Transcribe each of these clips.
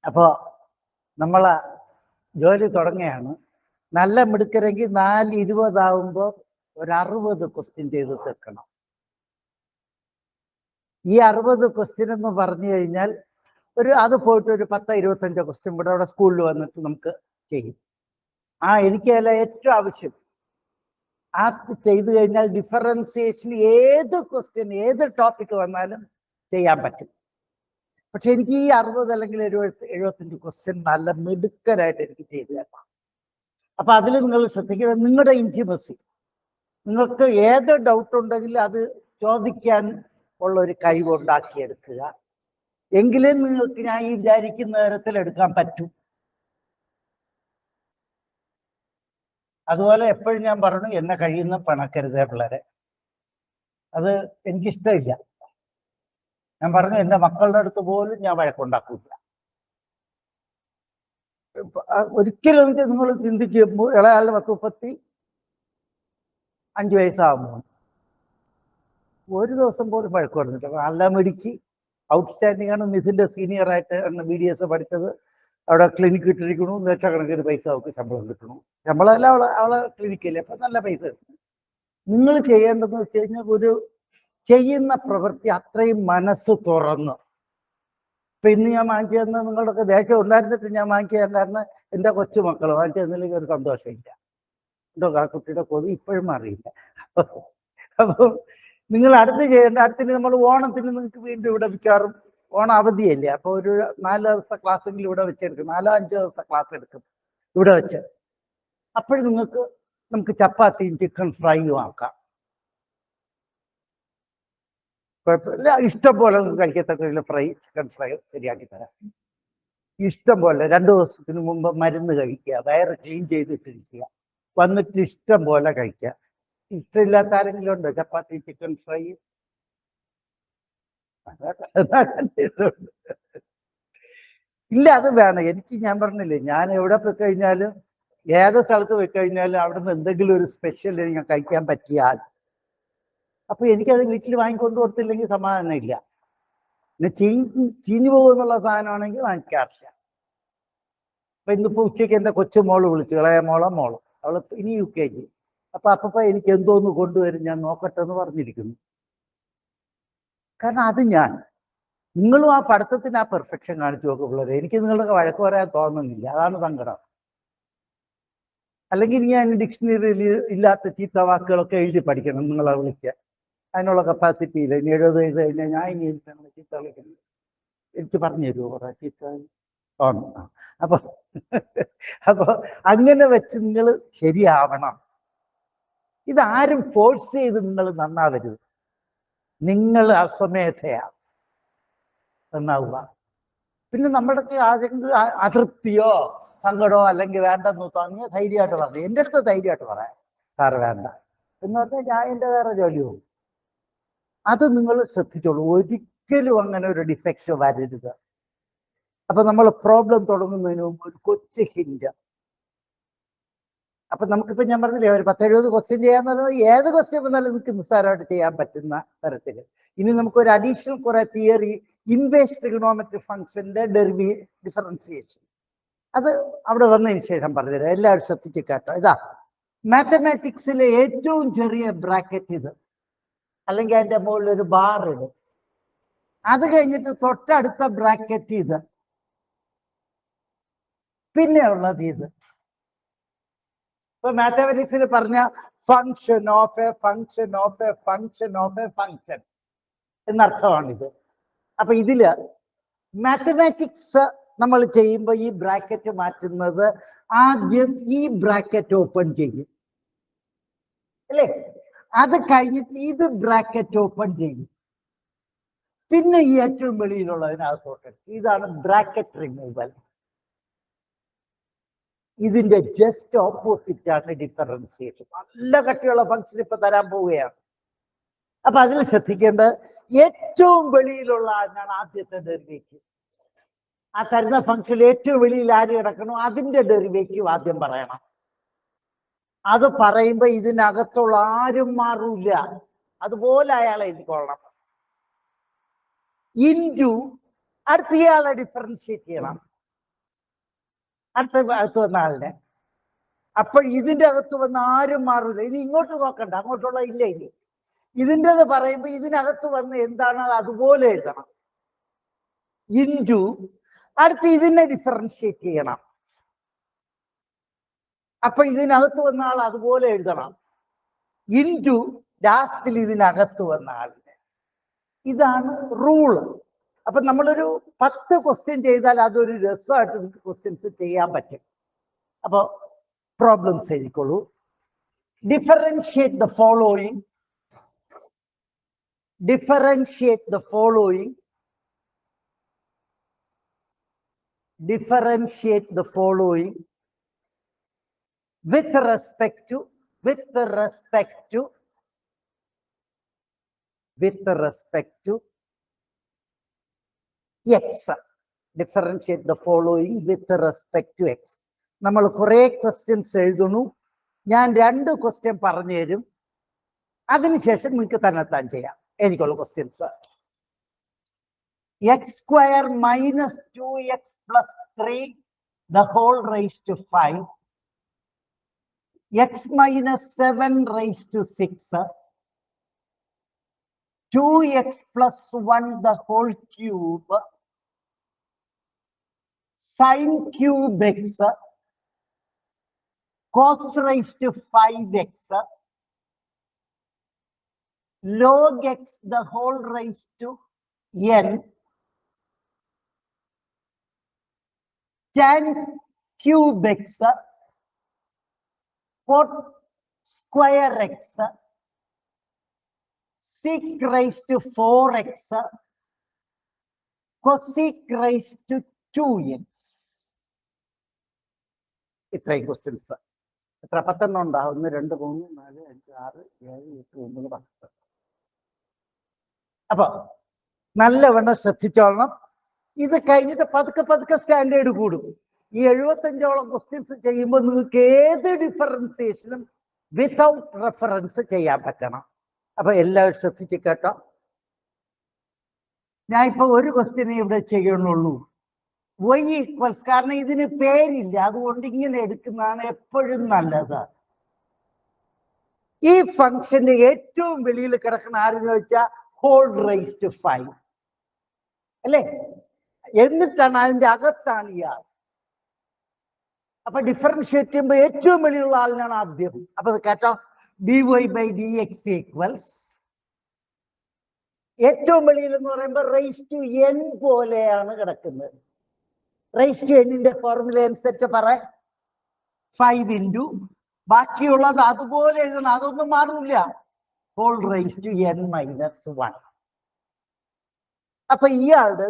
അപ്പോ നമ്മളെ ജോലി തുടങ്ങുകയാണ്. നല്ല മിടുക്കരെങ്കിൽ 4:20 ആവുമ്പോൾ ഒരു 60 ക്വസ്റ്റ്യൻ ചെയ്ത് തീർക്കണം. ഈ 60 ക്വസ്റ്റ്യൻ എന്ന് പറഞ്ഞു കഴിഞ്ഞാൽ അത് പോയിട്ട് ഒരു 10-25 ക്വസ്റ്റ്യൻ കൂടെ അവിടെ സ്കൂളിൽ വന്നിട്ട് നമുക്ക് ചെയ്യും. എനിക്ക് അതിൽ ഏറ്റവും ആവശ്യം ചെയ്തു കഴിഞ്ഞാൽ ഡിഫറൻസിയേഷൻ ഏത് ക്വസ്റ്റ്യൻ ഏത് ടോപ്പിക് വന്നാലും ചെയ്യാൻ പറ്റും. പക്ഷെ എനിക്ക് ഈ 60 അല്ലെങ്കിൽ 75 ക്വസ്റ്റ്യൻ നല്ല മിടുക്കരായിട്ട് എനിക്ക് ചെയ്തു തരണം. അപ്പൊ അതിൽ നിങ്ങൾ ശ്രദ്ധിക്കുന്നത് നിങ്ങളുടെ ഇന്റിമസി, നിങ്ങൾക്ക് ഏത് ഡൗട്ട് ഉണ്ടെങ്കിലും അത് ചോദിക്കാൻ ഉള്ള ഒരു കഴിവ് ഉണ്ടാക്കിയെടുക്കുക. എങ്കിലും നിങ്ങൾക്ക് ഞാൻ ഈ വിചാരിക്കുന്ന തരത്തിൽ എടുക്കാൻ പറ്റും. അതുപോലെ എപ്പോഴും ഞാൻ പറഞ്ഞു, എന്നെ കഴിയുന്ന പണക്കരുതേ പിള്ളേരെ. അത് എനിക്കിഷ്ടമില്ല. ഞാൻ പറഞ്ഞു എൻ്റെ മക്കളുടെ അടുത്ത് പോലും ഞാൻ വഴക്കുണ്ടാക്കില്ല. ഒരിക്കലും നിങ്ങൾ ചിന്തിക്കുമ്പോൾ ഇളയാളിന് 35 വയസ്സാകുമ്പോൾ ഒരു ദിവസം പോലും വഴക്ക് പറഞ്ഞില്ല. നല്ല മിടുക്കി, ഔട്ട്സ്റ്റാൻഡിംഗ് ആണ്. മിസ്സിന്റെ സീനിയർ ആയിട്ട് BDS പഠിച്ചത്. അവിടെ ക്ലിനിക്ക് ഇട്ടിരിക്കണു. ലക്ഷക്കണക്കിന് പൈസ അവർക്ക് ശമ്പളം കിട്ടണു. ശമ്പളമല്ല, അവളെ ക്ലിനിക്കില്ലേ. അപ്പൊ നല്ല പൈസ കിട്ടുന്നു. നിങ്ങൾ ചെയ്യേണ്ടതെന്ന് വെച്ച് കഴിഞ്ഞാൽ ഒരു ചെയ്യുന്ന പ്രവൃത്തി അത്രയും മനസ്സ് തുറന്ന്. ഇപ്പൊ ഇന്ന് ഞാൻ വാങ്ങിച്ചു തന്ന നിങ്ങളുടെയൊക്കെ ദേഷ്യം ഉണ്ടായിരുന്നിട്ട് ഞാൻ വാങ്ങിച്ചു തന്നായിരുന്നു. എൻ്റെ കൊച്ചുമക്കൾ വാങ്ങിച്ചു തന്നില്ലെങ്കിൽ ഒരു സന്തോഷമില്ല. എന്തോ ആ കുട്ടിയുടെ കൊതി ഇപ്പോഴും അറിയില്ല. അപ്പോൾ നിങ്ങൾ അടുത്തിന് നമ്മൾ ഓണത്തിന് നിങ്ങൾക്ക് വീണ്ടും ഇവിടെ മിക്കവാറും ഓണം അവധിയല്ലേ. അപ്പോൾ ഒരു 4 ദിവസത്തെ ക്ലാസ്സെങ്കിലും ഇവിടെ വെച്ചെടുക്കും. 4-5 ദിവസത്തെ ക്ലാസ് എടുക്കും ഇവിടെ വെച്ച്. അപ്പോഴും നമുക്ക് ചപ്പാത്തിയും ചിക്കൻ ഫ്രൈയും ആക്കാം. കുഴപ്പമില്ല. ഇഷ്ടം പോലെ നിങ്ങൾക്ക് കഴിക്കത്തക്ക ചിക്കൻ ഫ്രൈ ശരിയാക്കി തരാം. ഇഷ്ടം പോലെ 2 ദിവസത്തിന് മുമ്പ് മരുന്ന് കഴിക്കുക, വയറ് ക്ലീൻ ചെയ്തിട്ടിരിക്കുക, വന്നിട്ട് ഇഷ്ടം പോലെ കഴിക്കുക. ഇഷ്ടമില്ലാത്ത ആരെങ്കിലും ഉണ്ടോ ചപ്പാത്തി ചിക്കൻ ഫ്രൈ? ഇല്ല, അത് വേണം എനിക്ക്. ഞാൻ പറഞ്ഞില്ലേ, ഞാൻ എവിടെ പോയി കഴിഞ്ഞാലും ഏത് സ്ഥലത്ത് പോയി കഴിഞ്ഞാലും അവിടുന്ന് എന്തെങ്കിലും ഒരു സ്പെഷ്യൽ ഞാൻ കഴിക്കാൻ പറ്റിയാൽ അപ്പൊ എനിക്കത് വീട്ടിൽ വാങ്ങിക്കൊണ്ട് കൊടുത്തില്ലെങ്കിൽ സമാധാനം ഇല്ല. പിന്നെ ചീഞ്ഞു പോകുന്നുള്ള സാധനമാണെങ്കിൽ വാങ്ങിക്കാറില്ല. അപ്പൊ ഇന്നിപ്പോ ഉച്ചയ്ക്ക് എൻ്റെ കൊച്ചുമോള് വിളിച്ചു, ഇളയ മോളോ അവള് ഇനി UKG. അപ്പൊ എനിക്ക് എന്തോന്ന് കൊണ്ടുവരും, ഞാൻ നോക്കട്ടെ എന്ന് പറഞ്ഞിരിക്കുന്നു. കാരണം അത് നിങ്ങളും ആ പഠിത്തത്തിന് ആ പെർഫെക്ഷൻ കാണിച്ചു നോക്കുമ്പോഴേ എനിക്ക് നിങ്ങളുടെ വഴക്ക് പറയാൻ തോന്നുന്നില്ല. അതാണ് സങ്കടം. അല്ലെങ്കിൽ ഞാൻ ഡിക്ഷണറിയിൽ ഇല്ലാത്ത ചീത്ത വാക്കുകളൊക്കെ എഴുതി പഠിക്കണം നിങ്ങളെ വിളിക്കുക. അതിനുള്ള കപ്പാസിറ്റി ഇല്ല. ഇനി 70 വയസ്സ് കഴിഞ്ഞാൽ ഞാൻ ഇനി ചീത്ത വിളിക്കുന്നത് എനിക്ക് പറഞ്ഞു തരുമോ കുറെ ചീത്ത തോന്നും. അപ്പൊ അങ്ങനെ വെച്ച് നിങ്ങൾ ശരിയാവണം. ഇതാരും ഫോഴ്സ് ചെയ്ത് നിങ്ങൾ നന്നാവരുത്. നിങ്ങൾ അസ്വമേധയാ നന്നാവുക. പിന്നെ നമ്മുടെ ആരെങ്കിലും അതൃപ്തിയോ സങ്കടമോ അല്ലെങ്കിൽ വേണ്ടെന്ന് തോന്നിയ ധൈര്യമായിട്ട് പറഞ്ഞു. എൻ്റെ അടുത്ത് ധൈര്യമായിട്ട് പറയാം, സാറ് വേണ്ട എന്ന് പറഞ്ഞാൽ ഞാൻ എൻ്റെ വേറെ ജോലി പോകും. അത് നിങ്ങൾ ശ്രദ്ധിച്ചോളൂ. ഒരിക്കലും അങ്ങനെ ഒരു ഡിഫക്റ്റ് വരരുത്. അപ്പൊ നമ്മൾ പ്രോബ്ലം തുടങ്ങുന്നതിന് മുമ്പ് ഒരു കൊച്ചു ഹിന്റ്. അപ്പൊ നമുക്കിപ്പോ ഞാൻ പറഞ്ഞില്ലേ, ഒരു 10-70 ക്വസ്റ്റ്യൻ ചെയ്യാന്ന് പറഞ്ഞാൽ ഏത് ക്വസ്റ്റ്യൻ വന്നാലും നിങ്ങൾക്ക് നിസ്സാരമായിട്ട് ചെയ്യാൻ പറ്റുന്ന തരത്തിൽ. ഇനി നമുക്കൊരു അഡീഷണൽ കുറെ തിയറി, ഇൻവേഴ്സ് ട്രിഗണോമെട്രിക് ഫംഗ്ഷന്റെ ഡിഫറൻസിയേഷൻ, അത് അവിടെ വന്നതിന് ശേഷം പറഞ്ഞുതരാം. എല്ലാവരും ശ്രദ്ധിച്ച് കേട്ടോ. ഇതാ മാത്തമാറ്റിക്സിലെ ഏറ്റവും ചെറിയ ബ്രാക്കറ്റ് ഇത്, അല്ലെങ്കിൽ അതിന്റെ മുകളിൽ ഒരു ബാർ ഇടും. അത് കഴിഞ്ഞിട്ട് തൊട്ടടുത്ത ബ്രാക്കറ്റ് ഇത്, പിന്നെ ഉള്ളത് ഇത്. ഇപ്പൊ മാത്തമാറ്റിക്സിൽ പറഞ്ഞ function of a function of a function of a function എന്നർത്ഥമാണിത്. അപ്പൊ ഇതില് മാത്തമാറ്റിക്സ് നമ്മൾ ചെയ്യുമ്പോൾ ഈ ബ്രാക്കറ്റ് മാറ്റുന്നത് ആദ്യം ഈ ബ്രാക്കറ്റ് ഓപ്പൺ ചെയ്യും അല്ലേ? അത് കഴിഞ്ഞിട്ട് ഇത് ബ്രാക്കറ്റ് ഓപ്പൺ ചെയ്യും. പിന്നെ ഈ ഏറ്റവും വെളിയിലുള്ളതിനകത്തോട്ട് ഇതാണ് ബ്രാക്കറ്റ് റിമൂവൽ. ഇതിന്റെ ജസ്റ്റ് ഓപ്പോസിറ്റ് ആണ് ഡിഫറൻസിയേഷൻ. നല്ല കട്ടിയുള്ള ഫംഗ്ഷൻ ഇപ്പൊ തരാൻ പോവുകയാണ്. അപ്പൊ അതിൽ ശ്രദ്ധിക്കേണ്ടത് ഏറ്റവും വെളിയിലുള്ള ആളിനാണ് ആദ്യത്തെ ഡെറിവേറ്റീവ്. ആ തരുന്ന ഫംഗ്ഷൻ ഏറ്റവും വെളിയിൽ ആര് കിടക്കണോ അതിന്റെ ഡെറിവേറ്റീവ് ആദ്യം പറയണം. അത് പറയുമ്പോ ഇതിനകത്തുള്ള ആരും മാറൂല, അതുപോലെ അയാളെ എഴുതിക്കൊള്ളണം. ഇൻറ്റു അടുത്ത ഇയാളെ ഡിഫറൻഷിയേറ്റ് ചെയ്യണം, അകത്ത് വന്ന ആളിനെ. അപ്പൊ ഇതിന്റെ അകത്ത് വന്ന ആരും മാറൂല. ഇനി ഇങ്ങോട്ട് നോക്കണ്ട, അങ്ങോട്ടുള്ള ഇല്ല. ഇനി ഇതിൻ്റെത് പറയുമ്പോ ഇതിനകത്ത് വന്ന് എന്താണ് അത് അതുപോലെ എഴുതണം. ഇൻറ്റു അടുത്ത് ഇതിനെ ഡിഫറൻഷിയേറ്റ് ചെയ്യണം. അപ്പൊ ഇതിനകത്ത് വന്ന ആൾ അതുപോലെ എഴുതണം. ഇൻറ്റു ലാസ്റ്റിൽ ഇതിനകത്ത് വന്ന ആളിനെ. ഇതാണ് റൂള്. അപ്പൊ നമ്മളൊരു 10 ക്വസ്റ്റ്യൻ ചെയ്താൽ അതൊരു രസമായിട്ട് ക്വസ്റ്റ്യൻസ് ചെയ്യാൻ പറ്റും. അപ്പൊ പ്രോബ്ലംസ് എഴുതിക്കോളൂ. Differentiate the following. Differentiate the following. Differentiate the following with respect to x. Differentiate the following with respect to x. നമ്മൾ കുറെ ക്വസ്റ്റ്യൻസ് എഴുതുന്നു. ഞാൻ 2 ക്വസ്റ്റ്യൻ പറഞ്ഞു തരും, അതിനുശേഷം നിങ്ങൾക്ക് തന്നെത്താൻ ചെയ്യാം. എഴുതിക്കോളൂ questions. x square minus 2x plus 3 the whole raised to 5, x minus 7 raised to 6, 2x plus 1 the whole cube, sin cube x, cos raised to 5x, log x the whole raised to n, tan cube x, cot square x, sec raised to 4x, cosec raised to 2x. ഇത്രയും questions. എത്ര? 10 ഉണ്ടാവും. 1 2 3 4 5 6 7 8 9 10. അപ്പൊ നല്ലവണ്ണം ശ്രദ്ധിച്ചോളണം. ഇത് കഴിഞ്ഞിട്ട് പതുക്കെ standard കൂടും. ഈ 75ഓളം ക്വസ്റ്റ്യൻസ് ചെയ്യുമ്പോൾ നിങ്ങൾക്ക് ഏത് ഡിഫറൻസിയേഷനും വിത്തൗട്ട് റെഫറൻസ് ചെയ്യാൻ പറ്റണം. അപ്പൊ എല്ലാവരും ശ്രദ്ധിച്ച് കേട്ടോ. ഞാൻ ഇപ്പൊ ഒരു ക്വസ്റ്റ്യനെ ഇവിടെ ചെയ്യണുള്ളൂ. y ഈക്വൽസ്, കാരണം ഇതിന് പേരില്ല, അതുകൊണ്ട് ഇങ്ങനെ എടുക്കുന്നതാണ് എപ്പോഴും നല്ലത്. ഈ ഫംഗ്ഷന്റെ ഏറ്റവും വെളിയിൽ കിടക്കുന്ന ആരെന്ന് വെച്ചാൽ ഹോൾ റൈസ് ടു 5 അല്ലേ? എന്നിട്ടാണ് അതിന്റെ അകത്താണ് ഇയാൾ. അപ്പൊ ഡിഫറൻഷിയേറ്റ് ചെയ്യുമ്പോൾ ഏറ്റവും വെളിയുള്ള ആളിനാണ് ആദ്യം. അപ്പൊ അത് കേട്ടോ. dy/dx ഈക്വൽസ്, ഏറ്റവും വെളിയിൽ എന്ന് പറയുമ്പോൾ റൈസ് ടു n പോലെയാണ് കിടക്കുന്നത്. റൈസ് ടു എന്നിന്റെ ഫോർമുല അനുസരിച്ച് പറ 5 ഇൻറ്റു ബാക്കിയുള്ളത് അതുപോലെ എഴുതണം, അതൊന്നും മാറില്ല. Whole raise to n minus 1. അപ്പൊ ഇയാളുടെ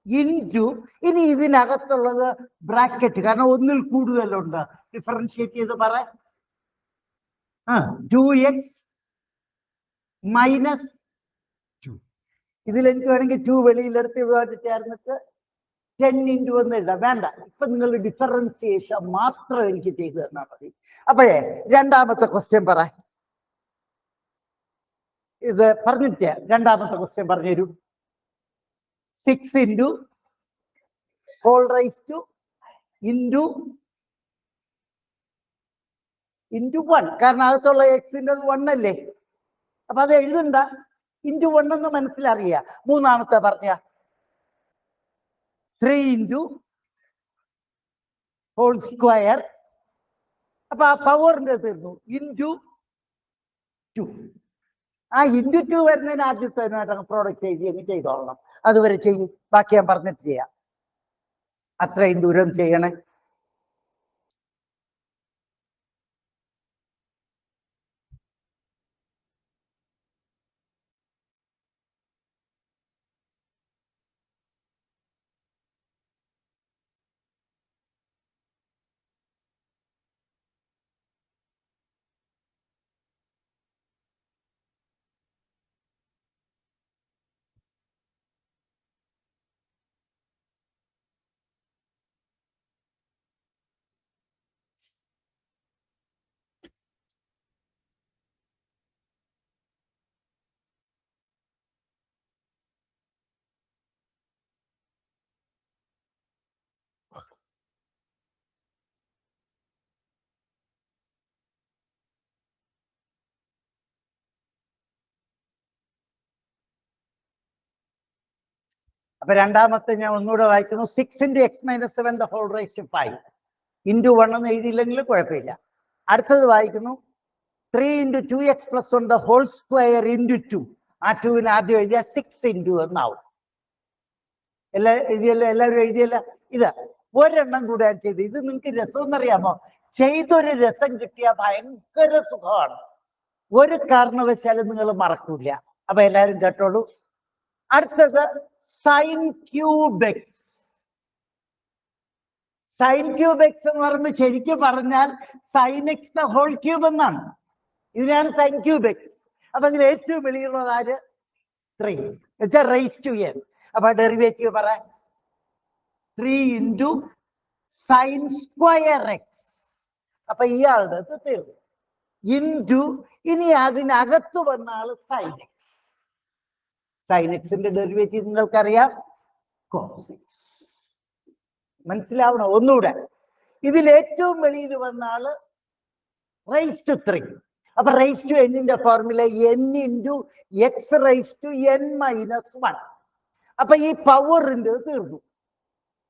ഇൻറ്റു ഇനി ഇതിനകത്തുള്ളത് ബ്രാക്കറ്റ്, കാരണം ഒന്നിൽ കൂടുതലുണ്ട്. ഡിഫറൻഷിയേറ്റ് ചെയ്ത് പറ 2x മൈനസ് 2. ഇതിൽ എനിക്ക് വേണമെങ്കിൽ 2 വെളിയിലെടുത്ത് ഇതുമായിട്ട് ചേർന്നിട്ട് 10 ഇൻറ്റു എന്ന് എഴുതാം. വേണ്ട, ഇപ്പൊ നിങ്ങൾ ഡിഫറൻസിയേഷൻ മാത്രം എനിക്ക് ചെയ്തു തന്നാൽ മതി. അപ്പോഴേ രണ്ടാമത്തെ ക്വസ്റ്റ്യൻ പറ. ഇത് പറഞ്ഞിട്ട് രണ്ടാമത്തെ ക്വസ്റ്റ്യൻ പറഞ്ഞു തരൂ. 6 into whole raise to into 1, കാരണം അകത്തുള്ള എക്സിൻ്റെ 1 അല്ലേ? അപ്പൊ അത് എഴുതണ്ട, ഇൻറ്റു 1 എന്ന് മനസ്സിലറിയാം. മൂന്നാമത്തെ പറഞ്ഞ 3 ഇൻറ്റു ഹോൾ സ്ക്വയർ. അപ്പൊ ആ പവറിന്റെ തീർന്നു. ഇൻറ്റു 2. ആ ഇൻറ്റു 2 വരുന്നതിന് ആദ്യത്തെ പ്രോഡക്റ്റ് എഴുതി ചെയ്തോളണം. അതുവരെ ചെയ്യും, ബാക്കി ഞാൻ പറഞ്ഞിട്ട് ചെയ്യാം. അത്രയും ദൂരം ചെയ്യണേ. അപ്പൊ രണ്ടാമത്തെ ഞാൻ ഒന്നുകൂടെ വായിക്കുന്നു. 6 into x minus 7 the whole raised to 5 into 1 എന്ന് എഴുതിയില്ലെങ്കിൽ കുഴപ്പമില്ല. അടുത്തത് വായിക്കുന്നു. 3 into 2x plus 1 the whole square into 2. ആ 2വിന് ആദ്യം എഴുതിയ 6 into എന്നാവും. എല്ലാവരും എഴുതിയല്ല. ഇത് ഒരെണ്ണം കൂടെ ചെയ്ത്. ഇത് നിങ്ങൾക്ക് രസം എന്നറിയാമോ? ചെയ്തൊരു രസം കിട്ടിയ ഭയങ്കര സുഖമാണ്. ഒരു കാരണവശാലും നിങ്ങൾ മറക്കൂല. അപ്പൊ എല്ലാവരും കേട്ടോളൂ. അടുത്തത് sine cube x. Sine cube x എന്ന് പറയുമ്പോൾ ശരിക്കും പറഞ്ഞാൽ sine x the whole cube എന്നാണ്. ഇതിനാണ് സൈൻ ക്യൂബ് എക്സ്. അപ്പൊ അതിൽ ഏറ്റവും വെളിയുള്ളത് ആര്? 3 റൈസ് ടു n. അപ്പൊ ഡെറിവേറ്റീവ് പറ. 3 into സൈൻ സ്ക്വയർ എക്സ്. അപ്പൊ ഇയാളുടെ തീർന്നു. ഇൻറ്റു ഇനി അതിനകത്ത് വന്ന ആള് സൈൻ എക്സ്. സൈൻ എക്സിന്റെ ഡെറിവേറ്റീവ് നിങ്ങൾക്കറിയാം, കോസ് എക്സ്. മനസ്സിലാവണോ? ഒന്നുകൂടെ. ഇതിൽ ഏറ്റവും വെളിയിൽ വന്ന ആള് റൈസ് ടു 3. അപ്പൊ റൈസ് ടു എന്നിന്റെ formula n into x raise to n minus 1. അപ്പൊ ഈ പവറിന്റെ തീർന്നു.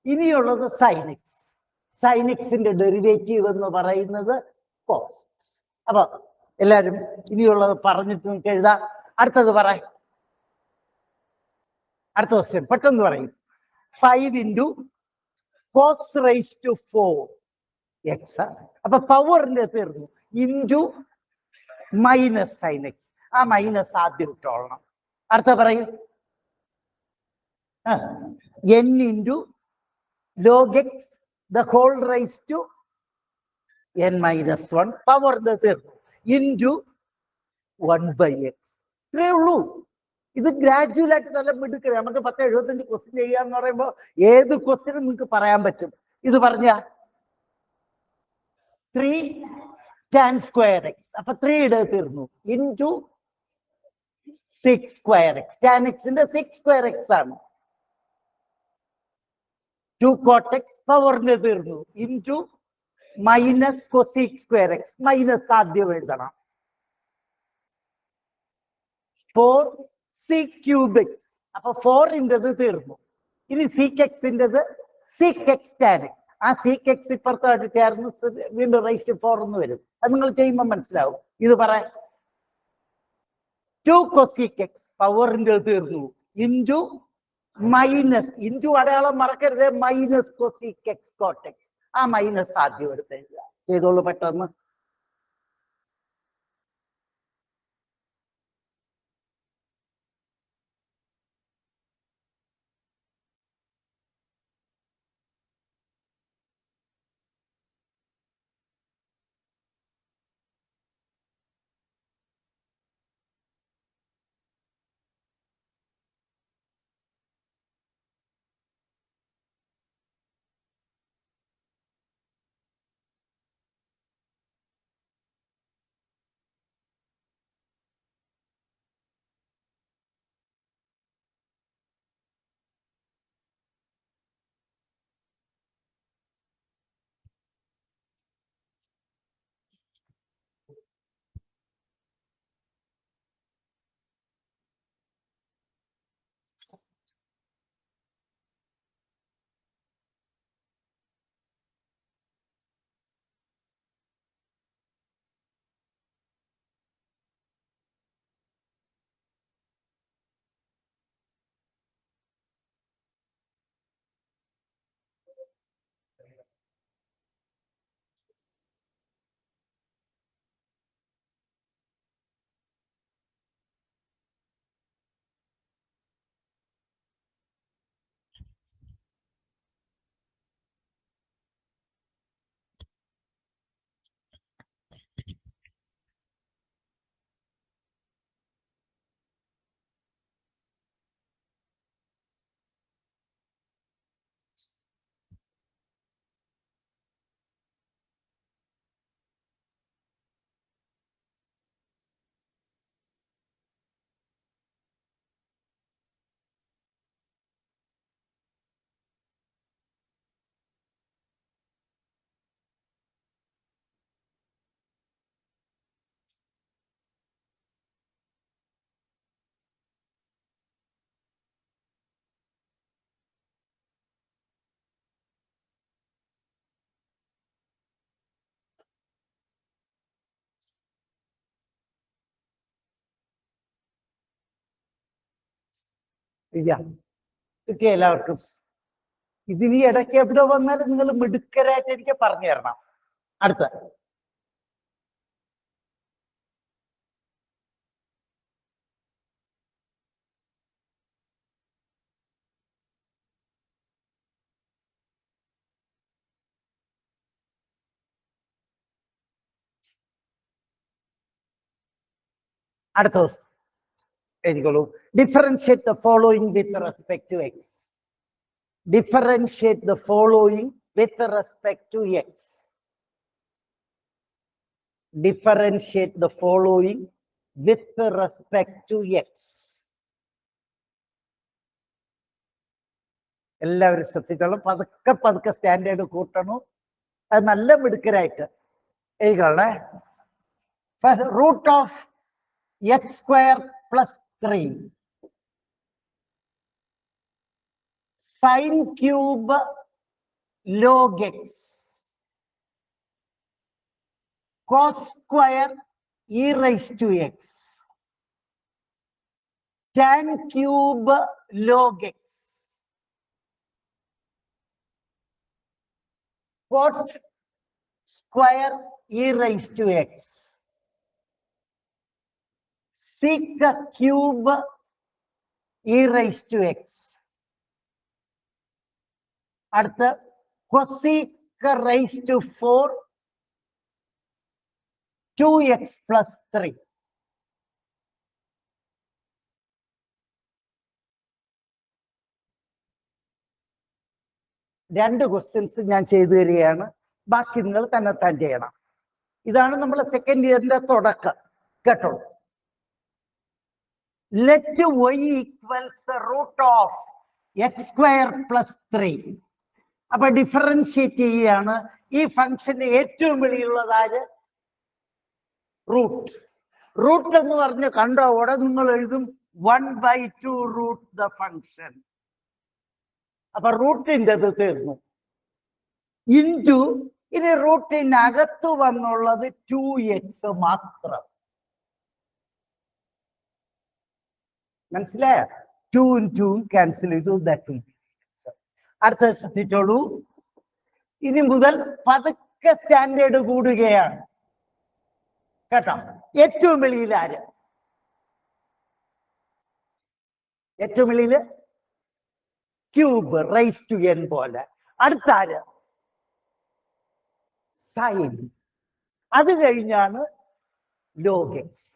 ഇനിയുള്ളത് സൈൻ എക്സ്. സൈൻ എക്സിന്റെ ഡെറിവേറ്റീവ് എന്ന് പറയുന്നത് കോസ് എക്സ്. അപ്പൊ എല്ലാരും ഇനിയുള്ളത് പറഞ്ഞിട്ട് നിങ്ങൾക്ക് എഴുതാം. അടുത്തത് പറയാം. അടുത്ത ക്വസ്റ്റ്യൻ പെട്ടെന്ന് പറയും. 5 into cos raise to 4x. അപ്പൊ പവറിന്റെ തീർന്നു. Into minus sine X. ആ മൈനസ് ആദ്യം ഇട്ടോളണം. അടുത്ത പറയൂ. n into log x the whole raised to n minus 1. പവറിന്റെ തീർന്നു. Into 1/x. ഇത്രയേ ഉള്ളൂ. ഇത് ഗ്രാജുവൽ ആയിട്ട് നല്ല മിടുക്കുക. നമുക്ക് 1075 ക്വസ്റ്റ്യൻ ചെയ്യാന്ന് പറയുമ്പോൾ ഏത് ക്വസ്റ്റ്യനും നിങ്ങൾക്ക് പറയാൻ പറ്റും. ഇത് പറഞ്ഞ 3 tan square x. അപ്പൊ 3 തീർന്നു. Into 6 square x. tan എക്സിന്റെ 6 square x ആണ്. 2 cot x. പവറിന്റെ തീർന്നു. Into minus cosec square x. Minus ആദ്യം എഴുതണം. 4 sec cube x. അപ്പൊ 4-ൻ്റെത് തീർന്നു. ഇനി sec x-ൻ്റെത് sec x tan x. ആ sec x ഇപ്പുറത്തായിട്ട് ചേർന്ന് വീണ്ടും റൈസ് ടു 4 എന്ന് വരും. അത് നിങ്ങൾ ചെയ്യുമ്പോൾ മനസ്സിലാവും. ഇത് പറയാം. 2 cosec x. പവറിന്റെ തീർന്നു. ഇൻറ്റു മൈനസ്, ഇൻറ്റു അടയാളം മറക്കരുത്, minus cosec x cot x. ആ മൈനസ് ആദ്യം എടുത്ത് എഴുതുക. ചെയ്തോളൂ പെട്ടെന്ന്. ഇല്ല, കിട്ടിയ എല്ലാവർക്കും. ഇതിന് ഇടയ്ക്ക് എവിടെ വന്നാലും നിങ്ങൾ മിടുക്കരായിട്ട് എനിക്ക് പറഞ്ഞു തരണം. അടുത്ത ദിവസം എഴുതിക്കോളൂ. Differentiate the following with respect to x. Differentiate the following with respect to x. Differentiate the following with respect to x. എല്ലാവരും ശ്രദ്ധിക്കണം. പതുക്കെ പതുക്കെ സ്റ്റാൻഡേർഡ് കൂട്ടണം. അത് നല്ല മിടുക്കരായിട്ട് എഴുതണേ. Root of x square plus 3 sine cube log x cos square e raised to x tan cube log x cot square e raised to x sec cube e raised to x. അടുത്ത cosec raised to 4 2x plus 3. രണ്ട് questions ഞാൻ ചെയ്തു തരികയാണ്. ബാക്കി നിങ്ങൾ തന്നെത്താൻ ചെയ്യണം. ഇതാണ് നമ്മളെ സെക്കൻഡ് ഇയറിന്റെ തുടക്കം കേട്ടോ. Let y equals root of x square plus 3. അപ്പൊ ഡിഫറൻഷിയേറ്റ് ചെയ്യുകയാണ്. ഈ ഫംഗ്ഷന്റെ ഏറ്റവും വെളിയുള്ളതാര്? റൂട്ട്. റൂട്ട് എന്ന് പറഞ്ഞ് കണ്ടോ അവിടെ നിങ്ങൾ എഴുതും 1/2 റൂട്ട് ദ ഫംഗ്ഷൻ. അപ്പൊ റൂട്ടിൻ്റെ തീർന്നു. ഇൻറ്റു ഇനി റൂട്ടിനകത്ത് വന്നുള്ളത് 2x മാത്രം. മനസ്സിലായ? 2 2 ക്യാൻസൽ ചെയ്തു. അടുത്ത ശ്രദ്ധിച്ചോളൂ. ഇനി മുതൽ പതുക്കെ സ്റ്റാൻഡേർഡ് കൂടുകയാണ് കേട്ടോ. ഏറ്റവും വെളിയിൽ ആര്? ഏറ്റവും വെളിയിൽ ക്യൂബ് റൈസ് ടു n പോലെ. അടുത്ത ആര്? സൈൻ. അത് കഴിഞ്ഞാണ് ലോഗ് എക്സ്.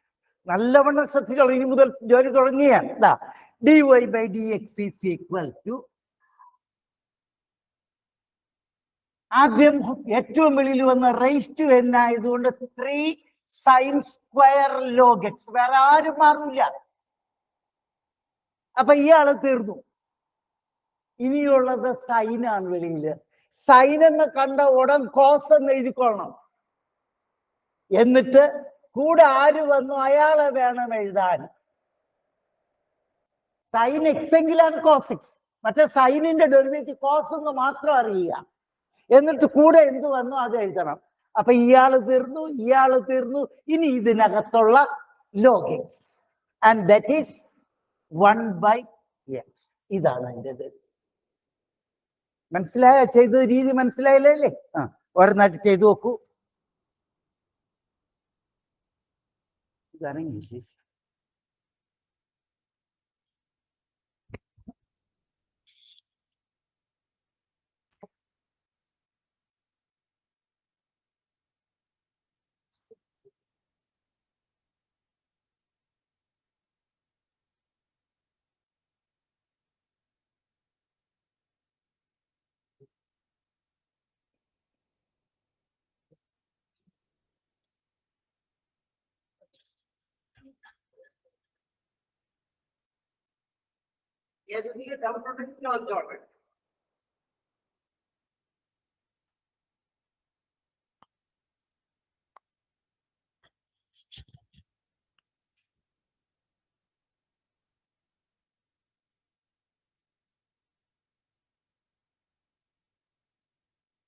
നല്ലവണ്ണം ശ്രദ്ധിച്ചോളൂ. ഇനി മുതൽ ജോലി തുടങ്ങിയാണ്. dy by dx is equal to ആദ്യം ഏറ്റവും വെളിയിൽ വന്ന റൈസ് ടു n ആയതുകൊണ്ട് 3 സൈൻ സ്ക്വയർ ലോഗ് എക്സ്. വേറെ ആരും മാറില്ല. അപ്പൊ ഇയാള് തീർന്നു. ഇനിയുള്ളത് സൈനാണ് വെളിയില്. സൈൻ എന്ന് കണ്ട ഉടൻ കോസ് എന്ന് എഴുതിക്കൊള്ളണം. എന്നിട്ട് കൂടെ ആര് വന്നു അയാളെ വേണം എഴുതാൻ. സൈൻ എക്സ് എങ്കിലാണ് കോസ് എക്സ്. മറ്റേ സൈനിന്റെ ഡെറിവേറ്റീവ് കോസ് എന്ന് മാത്രം അറിയുക. എന്നിട്ട് കൂടെ എന്ത് വന്നു അത് എഴുതണം. അപ്പൊ ഇയാള് തീർന്നു, ഇയാള് തീർന്നു. ഇനി ഇതിനകത്തുള്ള log X and that is 1/x. ഇതാണ് അതിൻ്റെ. മനസ്സിലായ? ചെയ്ത രീതി മനസ്സിലായില്ലേ? ഒരെണ്ണായിട്ട് ചെയ്തു നോക്കൂ. ഇതാണ് ഇംഗ്ലീഷ്.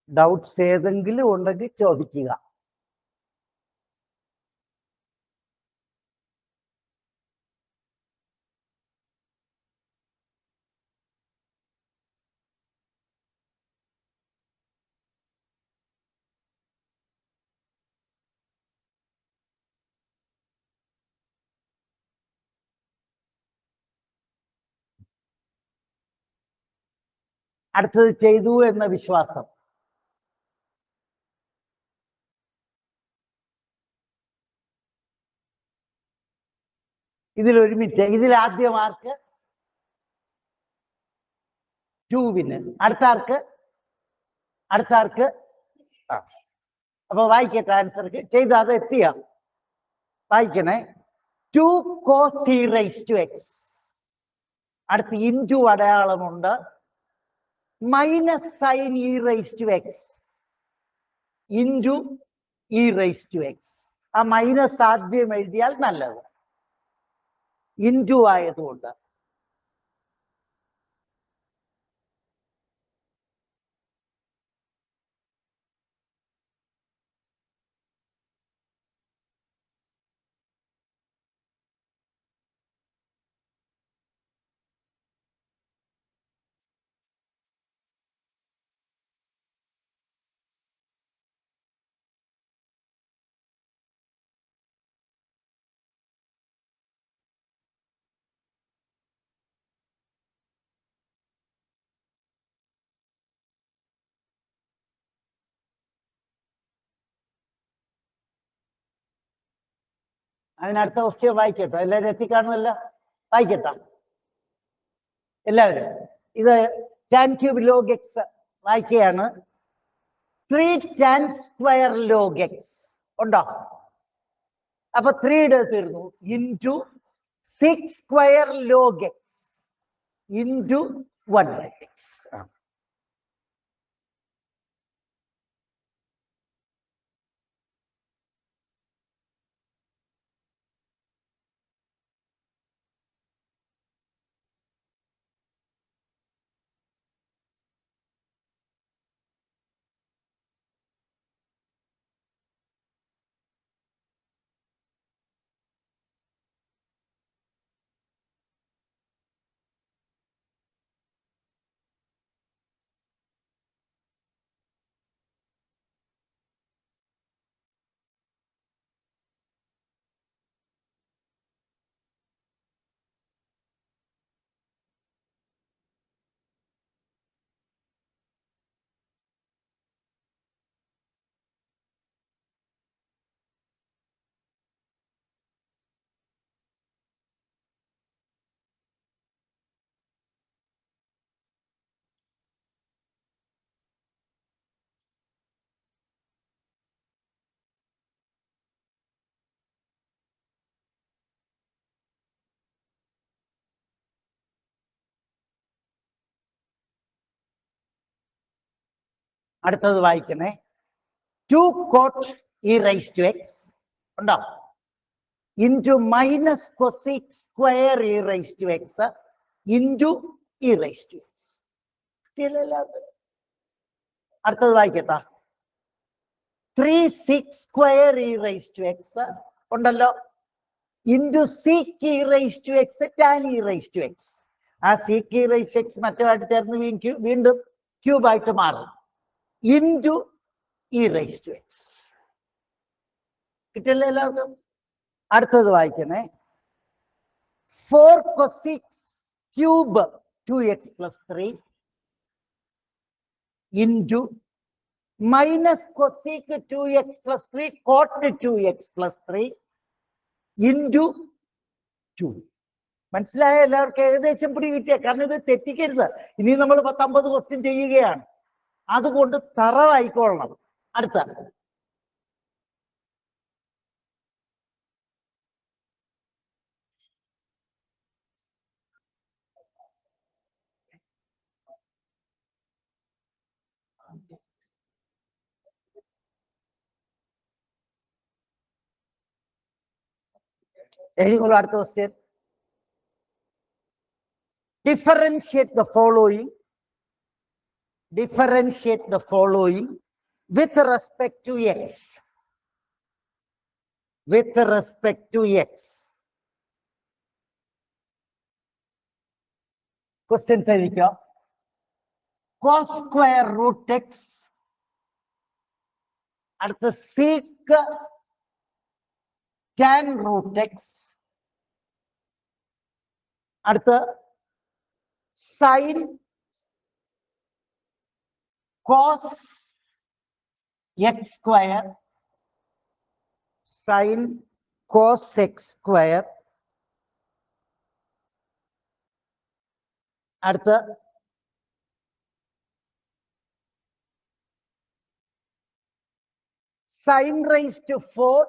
ഡൗട്ട്സ് ഏതെങ്കിലും ഉണ്ടെങ്കിൽ ചോദിക്കുക. അടുത്തത് ചെയ്തു എന്ന വിശ്വാസം. ഇതിലൊരു മിനിറ്റ്. ഇതിൽ ആദ്യം ആർക്ക്? ടൂവിന്. അടുത്ത ആർക്ക്? അപ്പൊ വായിക്കട്ടെ ആൻസർ. ചെയ്ത അത് എത്തിയ വായിക്കണേ. 2 cos e raised to x. അടുത്ത് ഇൻറ്റു അടയാളമുണ്ട്. Minus sine e raise to x into e raise to x. ആ മൈനസ് ആദ്യം എഴുതിയാൽ നല്ലത്, ഇൻറ്റു ആയതുകൊണ്ട്. അതിനടുത്ത ക്വസ്റ്റ്യൻ വായിക്കട്ടോ. എല്ലാവരും എത്തിക്കാണുമല്ലോ? വായിക്കട്ടോ എല്ലാവരും. ഇത് tan ക്യൂബ് log x വായിക്കുകയാണ്. 3 tan സ്ക്വയർ log x ഉണ്ടോ? അപ്പൊ 3 തീർന്നു. Into 6 square log x into 1/x. അടുത്തത് വായിക്കണേ. 2 cot e raised to x ഉണ്ടോ? Into minus cosec square e raise to x into e raise to x. അടുത്തത് വായിക്കട്ടാ. 3 6 square e raise to x ഉണ്ടല്ലോ. Into sec e raise to x tan e raise to x. ആ sec e raise to x മറ്റുമായിട്ട് ചേർന്ന് വീണ്ടും ക്യൂബായിട്ട് മാറും. Into e raise to X. കിട്ടിയല്ലോ എല്ലാവർക്കും? അടുത്തത് വായിക്കണേ. 4 cosec cube 2x plus 3 into minus cosec 2x plus 3 cot 2x plus 3 into 2. മനസ്സിലായ എല്ലാവർക്കും? ഏകദേശം പിടി കിട്ടിയ. കാരണം ഇത് തെറ്റിക്കരുത്. ഇനി നമ്മൾ 19 ക്വസ്റ്റ്യൻ ചെയ്യുകയാണ്, അതുകൊണ്ട് തറവായിക്കൊള്ളണം. അടുത്ത എഴുതിക്കൊള്ളൂ. അടുത്ത question. Differentiate the following with respect to x. With respect to x. Questions ആയിരിക്കാം. cos square root x. അടുത്ത sec tan root x. അടുത്ത sin cos x square sin cos x square. അടുത്ത sin raised to 4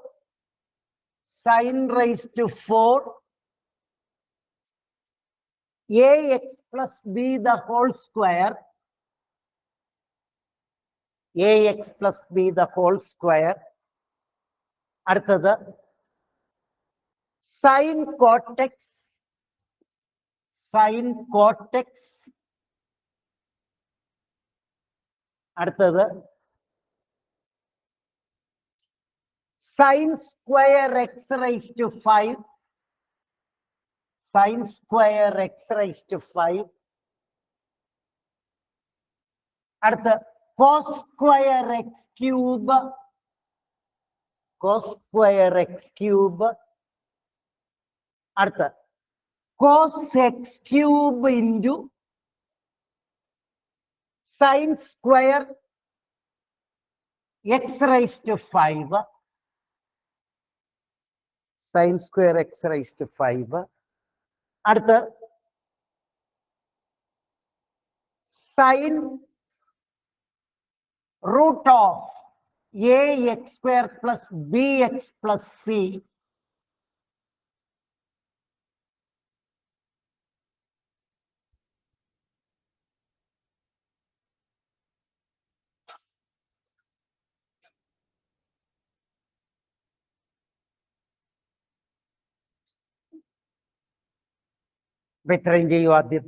sin raised to 4 ax plus b the whole square ax plus b the whole square. അടുത്തത് sin cot x sin cot x. അടുത്തത് sin square x raised to 5 sin square x raised to 5. അടുത്ത cos square x cube cos square x cube. അടുത്ത cos x cube into sin square x raised to 5 sin square x raised to 5. അടുത്ത sin root of ax square plus bx plus c. ഇത്രയും ചെയ്യൂ ആദ്യം.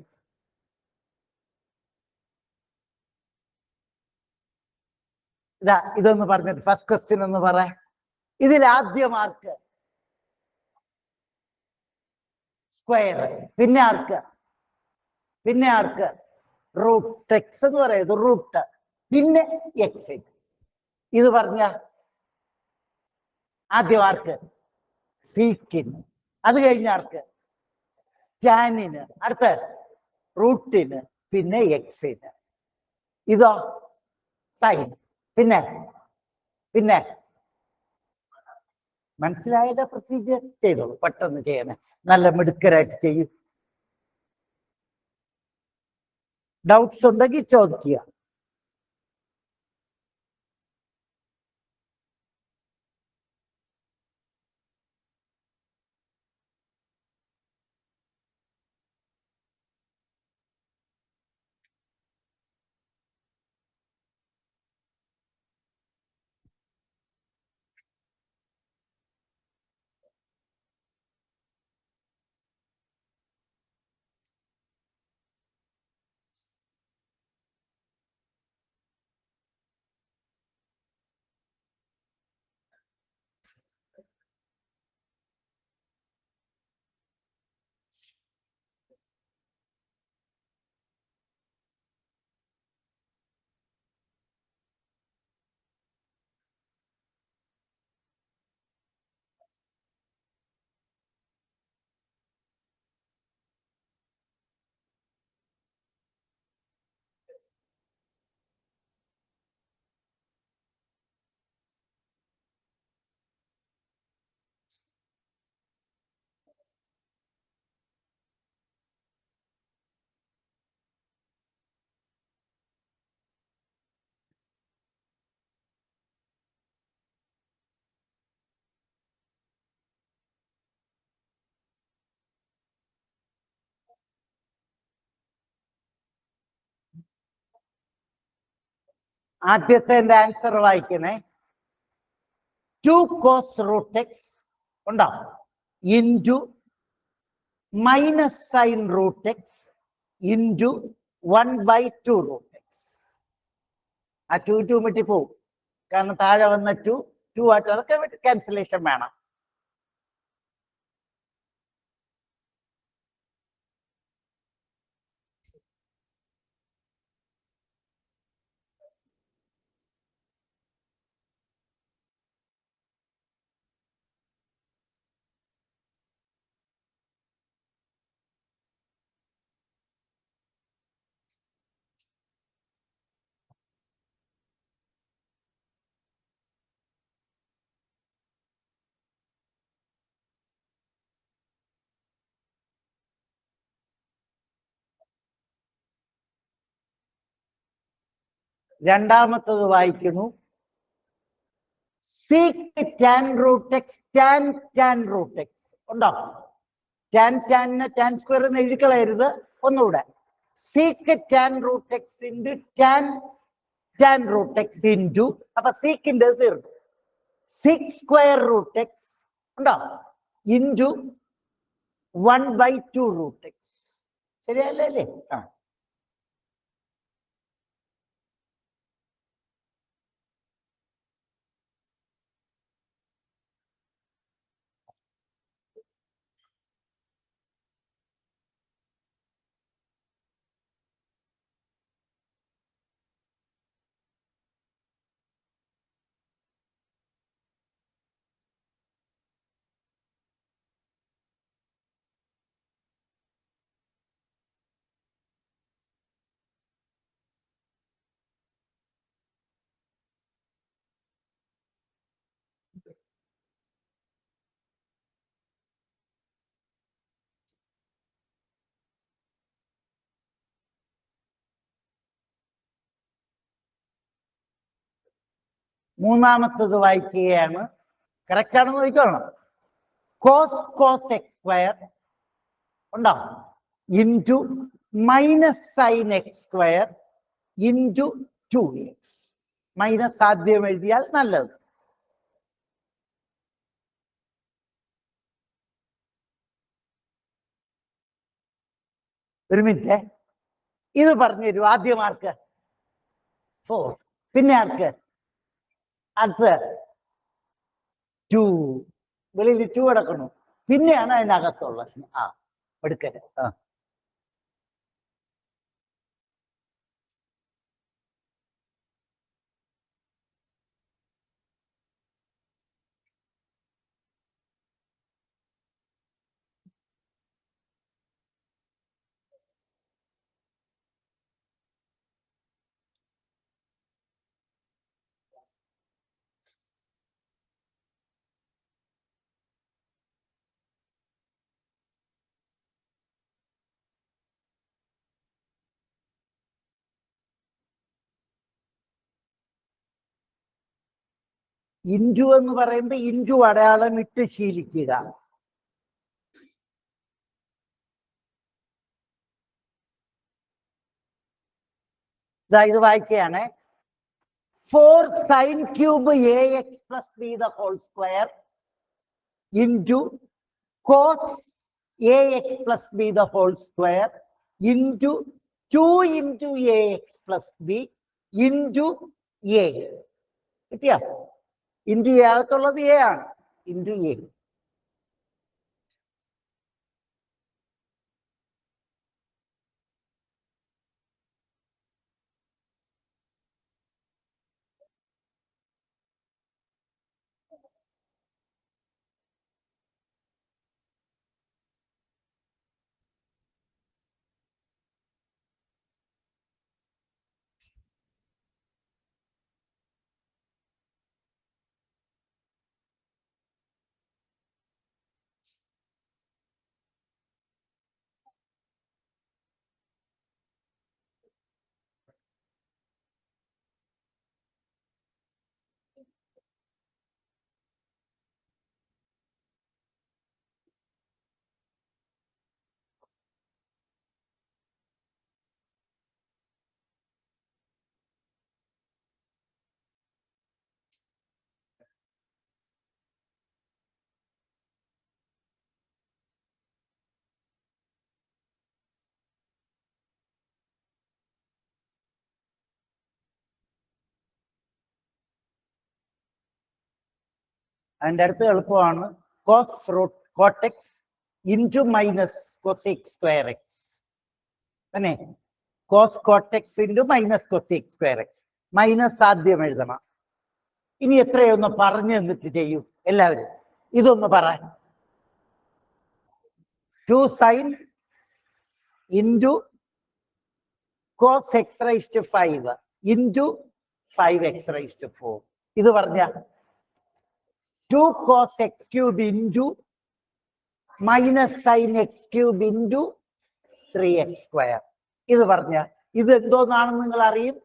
ഇതാ ഇതൊന്ന് പറഞ്ഞിട്ട് first question ഒന്ന് പറ. ഇതിൽ ആദ്യ മാർക്ക് സ്ക്വയർ, പിന്നെ ആർക്ക് റൂട്ട് എക്സ് എന്ന് പറയുന്നത് റൂട്ട്, പിന്നെ എക്സ്. ഇത് പറഞ്ഞ ആദ്യം ആർക്ക് സീക്കിന്, അത് കഴിഞ്ഞ ആർക്ക് ടാനിന്, അടുത്ത റൂട്ടിന്, പിന്നെ എക്സിന്. ഇതോ സൈൻ. പിന്നെ മനസ്സിലായത് പ്രൊസീജിയർ ചെയ്തോളൂ, പെട്ടെന്ന് ചെയ്യണേ, നല്ല മിടുക്കരായിട്ട് ചെയ്യും. ഡൗട്ട്സ് ഉണ്ടെങ്കിൽ ചോദിക്കുക. ആദ്യത്തെ ആൻസർ വായിക്കണേ. 2 cos root x ഉണ്ടാവും into minus sine root x into 1/2 root x. ആ 2 മിട്ടി പോവും, കാരണം താഴെ വന്ന 2 ആയിട്ട് അതൊക്കെ ക്യാൻസലേഷൻ വേണം. രണ്ടാമത്തത് വായിക്കുന്നു. Sec tan root x tan root x ഉണ്ടോ? ടാനിനെ ടാൻ സ്ക്വയർ എന്ന് എഴുതിക്കളയരുത്. ഒന്നുകൂടെ sec tan root x into tan root x into, അപ്പൊ സീക്കിന്റെ തീർന്നു. സീക്ക് സ്ക്വയർ റൂട്ട് എക്സ് ഉണ്ടോ ഇൻറ്റു 1/2 റൂട്ട് എക്സ്. ശരിയല്ലേ അല്ലേ? ആ, മൂന്നാമത്തത് വായിക്കുകയാണ്. കറക്റ്റ് ആണെന്ന് നോക്കിക്കോളണം. കോസ് എക്സ് സ്ക്വയർ ഉണ്ടോ into minus sine x square into 2x. Minus ആദ്യം എഴുതിയാൽ നല്ലത്. ഒരു മിനിറ്റ്, ഇത് പറഞ്ഞു തരൂ. ആദ്യം ആർക്ക്? 4. പിന്നെ ആർക്ക്? അത് 2. വെളിയിൽ 2 കിടക്കണു. പിന്നെയാണ് അതിനകത്തുള്ള ആ എടുക്കല്. ആ, ഇൻറ്റു എന്ന് പറയുമ്പോൾ ഇൻറ്റു അടയാളം ഇട്ട് ശീലിക്കുക. ഇത് വായിക്കുകയാണ്. 4 sin cube ax plus b the whole square into cos ax plus b the whole square into 2 into ax plus b into a. കിട്ടിയ? ഇൻറ്റു എ അകത്തുള്ളത് എ ആണ്. Into a. അതിൻ്റെ അടുത്ത് എളുപ്പമാണ്. Cot x into minus cosec square x തന്നെ. Cot x into minus cosec square x. Minus ആദ്യം എഴുതണം. ഇനി എത്രയൊന്ന് പറഞ്ഞു എന്നിട്ട് ചെയ്യൂ എല്ലാവരും. ഇതൊന്ന് പറ. 2 sin into cos x raised to 5 into 5x raised to 4. ഇത് പറഞ്ഞ 2 cos x cube into minus sin x cube into 3x square. ഇത് പറഞ്ഞ ഇത് എന്തോന്നാണെന്ന് നിങ്ങൾ അറിയും.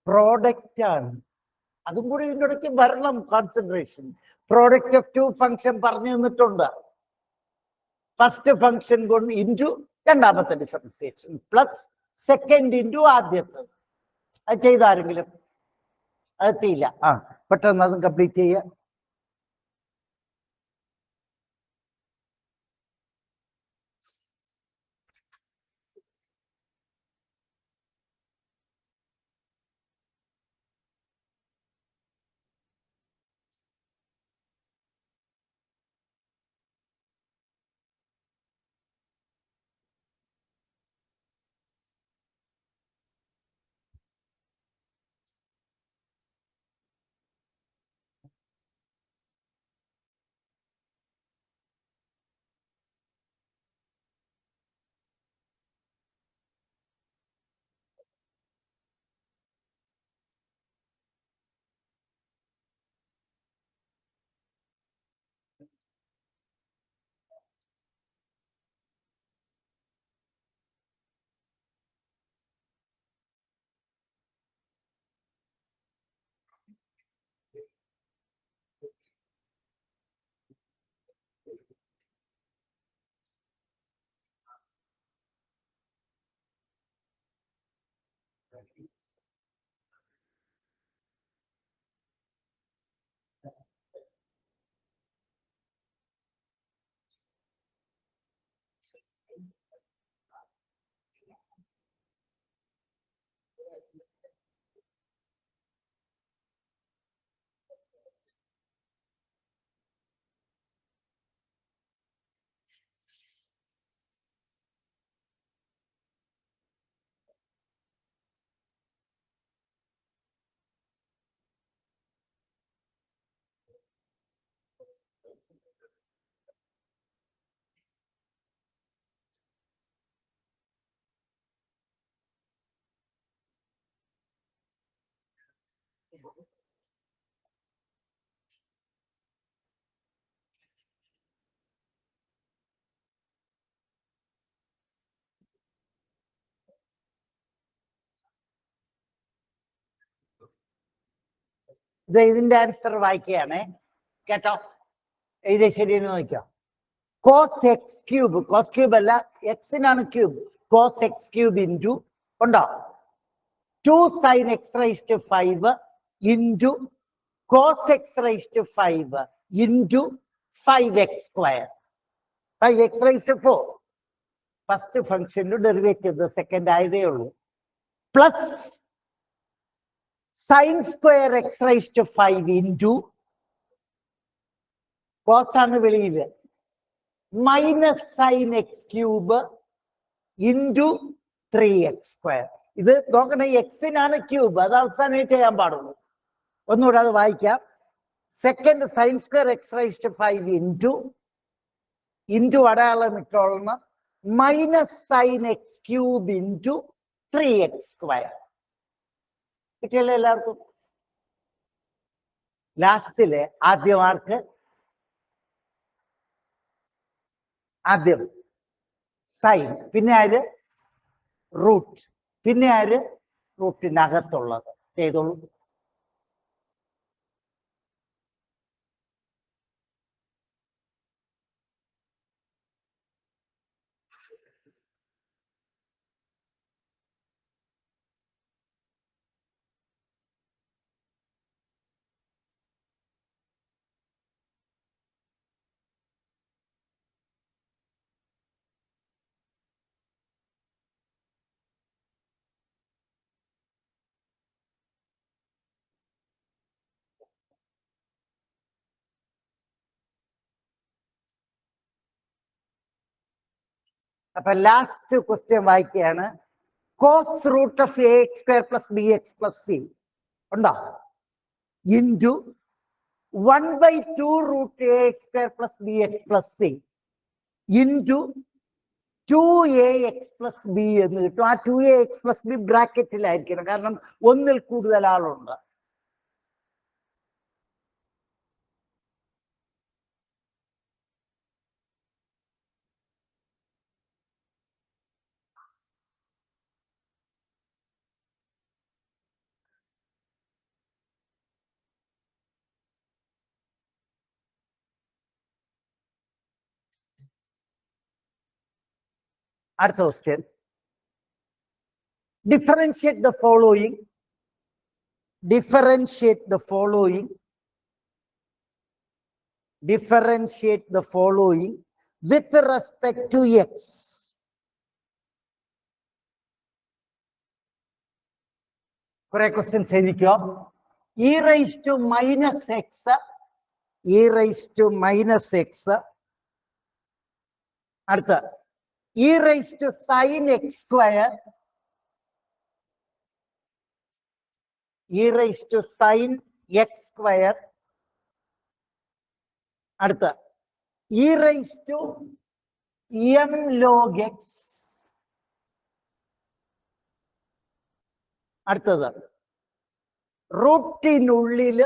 പ്രോഡക്റ്റ് ആണ്. അതും കൂടി ഇതിൻ്റെ ഇടയ്ക്ക് വരണം concentration. Product of two function പറഞ്ഞു തന്നിട്ടുണ്ട്. ഫസ്റ്റ് ഫംഗ്ഷൻ കൊണ്ട് ഇൻറ്റു രണ്ടാമത്തെ ഡിഫറൻസിയേഷൻ പ്ലസ് സെക്കൻഡ് ഇൻറ്റു ആദ്യത്തെ. അത് ചെയ്താരെങ്കിലും അതെത്തിയില്ല? പെട്ടെന്ന് അതും കംപ്ലീറ്റ് ചെയ്യുക. ഇതിന്റെ ആൻസർ വായിക്കുകയാണേ, കേട്ടോ? ഇത് ശരിയെന്ന് നോക്കിയോ. Cos x cube, cos cube അല്ല, എക്സിനാണ് ക്യൂബ്. കോസ് എക്സ് ക്യൂബ് ഇൻറ്റു ഉണ്ടോ 2 sin x raised to 5 into cos x raised to 5 into 5x square, 5x raised to 4. First ഫംഗ്ഷന്റെ ഡെറിവേറ്റീവ് സെക്കൻഡ് ആയതേ ഉള്ളൂ. Plus sin square x raised to 5 into cos ആണ് വെളിയിൽ minus sin x cube into 3x square. ഇത് നോക്കണേ, എക്സിനാണ് cube, അത് അവസാനമേ ചെയ്യാൻ പാടുള്ളൂ. ഒന്നുകൂടെ അത് വായിക്കാം. Second sin square x raised to 5 into അടയാളം ഇട്ടോളണം minus sin x cube into 3x square. കിട്ടിയല്ലേ എല്ലാവർക്കും? ലാസ്റ്റില് ആദ്യം ആർക്ക്? ആദ്യം സൈൻ, പിന്നെ ആര്? റൂട്ട്, പിന്നെ ആര്? റൂട്ടിനകത്തുള്ളത്. ചെയ്തോളൂ. അപ്പൊ ലാസ്റ്റ് ക്വസ്റ്റ്യൻ വായിക്കുകയാണ്. Cos root of a x square plus b x plus c ഉണ്ടോ into 1/2 root a x square plus b x plus c into 2ax plus b എന്ന് കിട്ടും. ആ 2ax പ്ലസ് ബി ബ്രാക്കറ്റിലായിരിക്കണം, കാരണം ഒന്നിൽ കൂടുതൽ ആളുണ്ട്. അടുത്ത question. Differentiate the following. Differentiate the following. Differentiate the following with respect to x. Correct question എഴുതിക്കോ. e raised to minus x. e raised to minus x. അടുത്ത e raised to sin x square. e raised to sin x square. അടുത്ത e raised to m log x. അടുത്തത് റൂട്ടിനുള്ളിൽ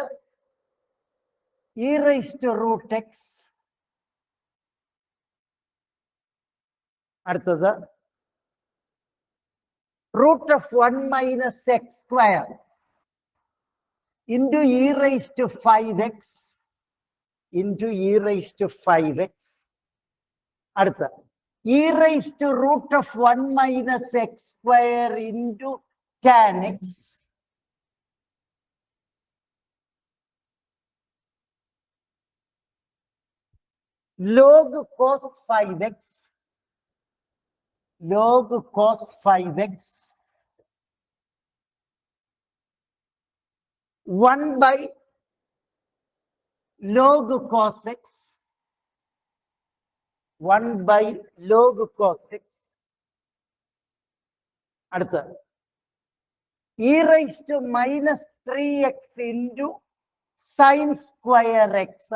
e raised to root x. അടുത്തത് root of 1 minus x square into e raised to 5x into e raised to 5x. അടുത്ത e raised to root of 1 minus x square into tan x. log cos 5x. log cos 5x 1 by log cos x. 1 by log cos x. അടുത്ത e raised to minus 3x into sin square x.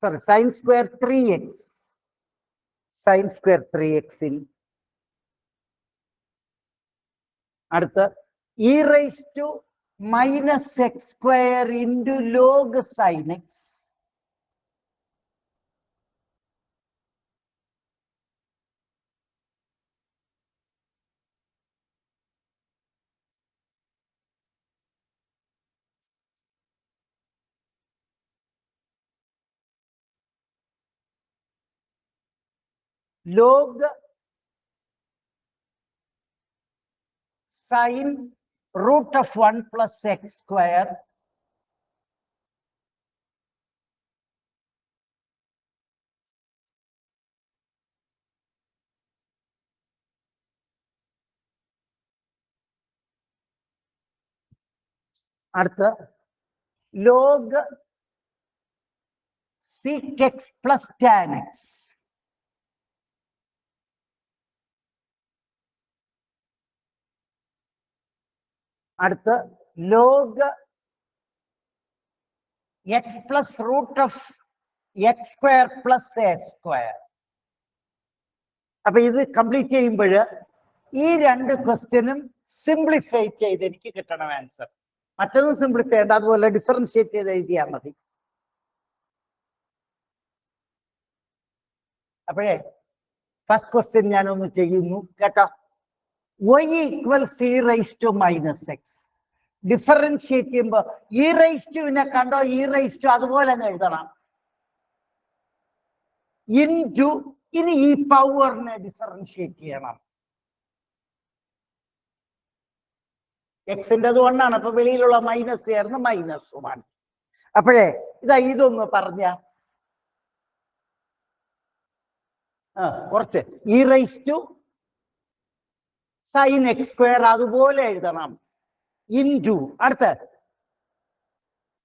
Sorry, sin square 3x. sin square 3x in. അടുത്ത e raised to minus x square into log sin x. log sin root of 1 plus x square അടുത്ത log sec x plus tan x. അടുത്ത log x plus root of x square plus a square. അപ്പൊ ഇത് complete ചെയ്യുമ്പോൾ ഈ രണ്ട് ക്വസ്റ്റ്യനും simplify ചെയ്ത് എനിക്ക് കിട്ടണം ആൻസർ. മറ്റൊന്നും സിംപ്ലിഫൈ ചെയ്യേണ്ട, അതുപോലെ ഡിഫറൻഷിയേറ്റ് ചെയ്ത് എഴുതിയാൽ മതി. അപ്പോഴേ ഫസ്റ്റ് ക്വസ്റ്റ്യൻ ഞാനൊന്ന് ചെയ്യുന്നു കേട്ടോ. y equals e raise to minus x. Differentiate ചെയ്യുമ്പോൾ e റൈസ് ടുവിനെ കണ്ടോ, e റൈസ് ടു അതുപോലെ തന്നെ എഴുതണം. ഇൻടു ഇനി ഈ പവറിനെ ഡിഫറൻഷിയേറ്റ് ചെയ്യണം. എക്സിന്റെ അത് ഒന്നാണ്, അപ്പൊ വെളിയിലുള്ള മൈനസ് ചേർന്ന് മൈനസ് 1. അപ്പോഴേ ഇതൊന്ന് പറഞ്ഞ കുറച്ച് e raise to sine x square അതുപോലെ എഴുതണം. ഇൻടു അടുത്ത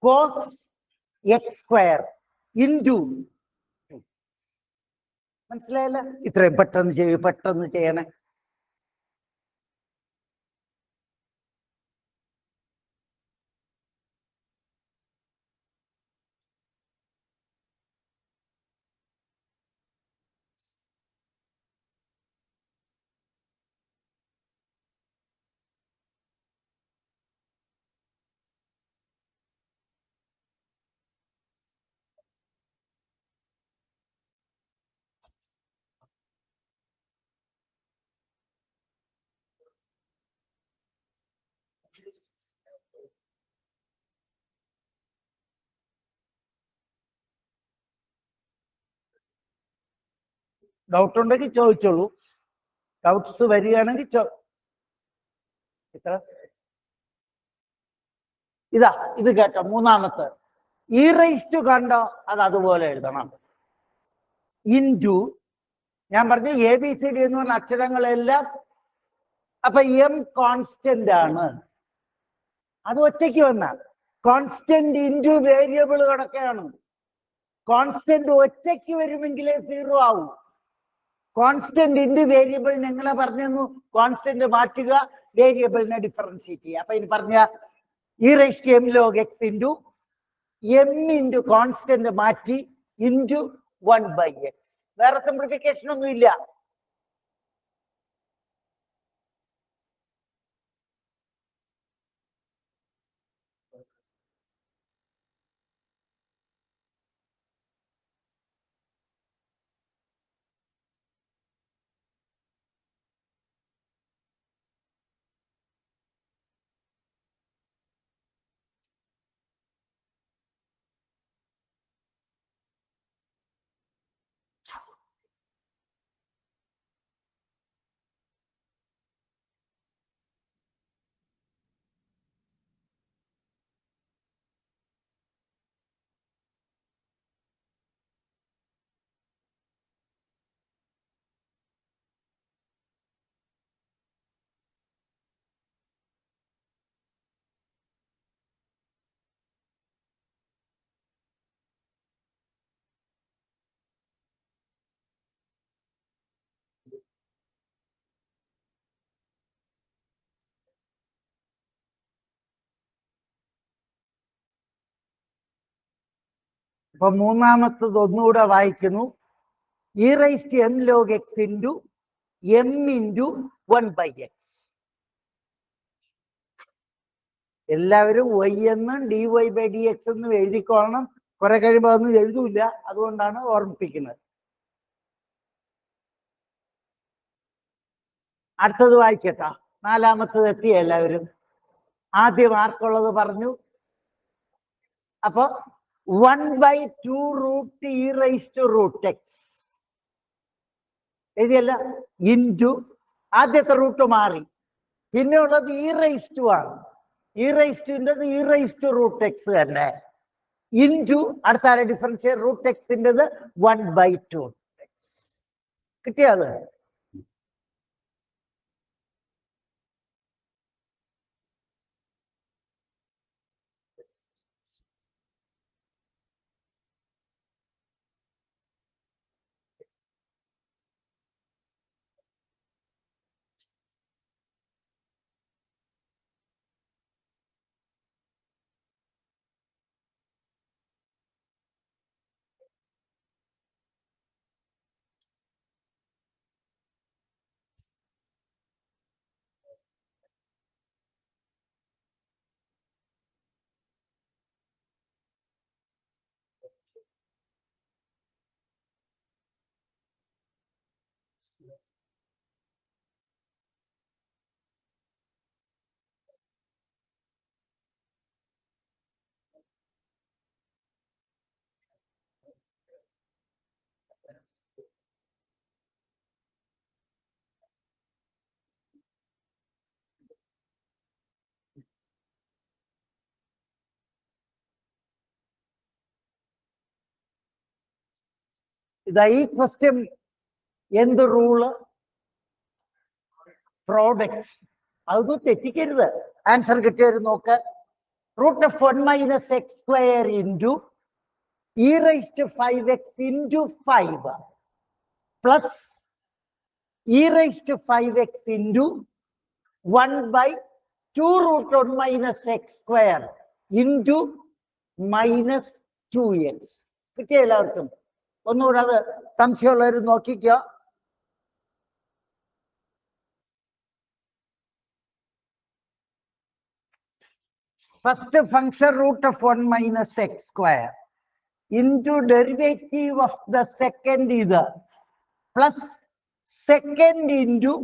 കോസ് എക്സ് സ്ക്വയർ ഇൻടു. മനസ്സിലായല്ല? ഇത്രയും പെട്ടെന്ന് ചെയ്യണേ. ഡൗട്ട് ഉണ്ടെങ്കിൽ ചോദിച്ചോളൂ. ഡൗട്ട്സ് വരികയാണെങ്കിൽ ഇതാ ഇത് കേട്ടോ, മൂന്നാമത്തെ ഇ റൈസ് ടു കണ്ടോ, അത് അതുപോലെ എഴുതണം. ഇൻറ്റു ഞാൻ പറഞ്ഞു എ ബി സി ഡി എന്ന് പറഞ്ഞ അക്ഷരങ്ങളെല്ലാം. അപ്പൊ എം കോൺസ്റ്റന്റ് ആണ്, അത് ഒറ്റയ്ക്ക് വന്ന കോൺസ്റ്റന്റ് ഇൻറ്റു വേരിയബിൾ കണക്കാണ്. കോൺസ്റ്റന്റ് ഒറ്റയ്ക്ക് വരുമെങ്കിലേ 0 ആവും. കോൺസ്റ്റന്റ് ഇൻറ്റു വേരിയബിൾ നിങ്ങളെ പറഞ്ഞു, കോൺസ്റ്റന്റ് മാറ്റുക, വേരിയബിളിനെ ഡിഫറൻഷിയേറ്റ് ചെയ്യുക. അപ്പൊ ഇനി പറഞ്ഞ e raise to m log x into m into constant മാറ്റി ഇൻറ്റു 1/x. വേറെ സിംപ്ലിഫിക്കേഷൻ ഒന്നും ഇല്ല. അപ്പൊ മൂന്നാമത്തത് ഒന്നുകൂടെ വായിക്കുന്നു. E raise to m log x into m into 1/x. എല്ലാവരും y എന്ന് dy/dx എന്ന് എഴുതിക്കോളണം. കുറെ കഴിയുമ്പോൾ അതൊന്നും എഴുതൂല, അതുകൊണ്ടാണ് ഓർമ്മിപ്പിക്കുന്നത്. അടുത്തത് വായിക്കട്ടോ. നാലാമത്തത് എത്തിയ എല്ലാവരും. ആദ്യം ആർക്കുള്ളത് പറഞ്ഞു. അപ്പൊ 1/2 root e raise to root x എഴുതിയല്ല, ഇൻറ്റു ആദ്യത്തെ റൂട്ട് മാറി, പിന്നെ ഉള്ളത് ഇ റൈസ് ടു ആണ്. ഇ റൈസ് ടുൻ്റെത് e raise to root x തന്നെ, ഇൻറ്റു അടുത്ത ഡിഫറൻഷ്യൽ റൂട്ട് എക്സിൻ്റെത് 1/2 എക്സ്. കിട്ടിയത് ഇതാ ഈ ക്വസ്റ്റ്യൻ എന്ത് റൂള്? പ്രോഡക്റ്റ്. അതൊന്നും തെറ്റിക്കരുത്. ആൻസർ കിട്ടിയത് നോക്ക്. Root of 1 - x² into e raise to 5x into 5 plus e raise to 5x into 1/2 root 1 - x² into -2x. കിട്ടിയ എല്ലാവർക്കും? ഒന്നുകൂടെ അത് സംശയമുള്ളവർ നോക്കിക്കോ. First function root of 1 - x² into derivative of the second ഇത് plus second into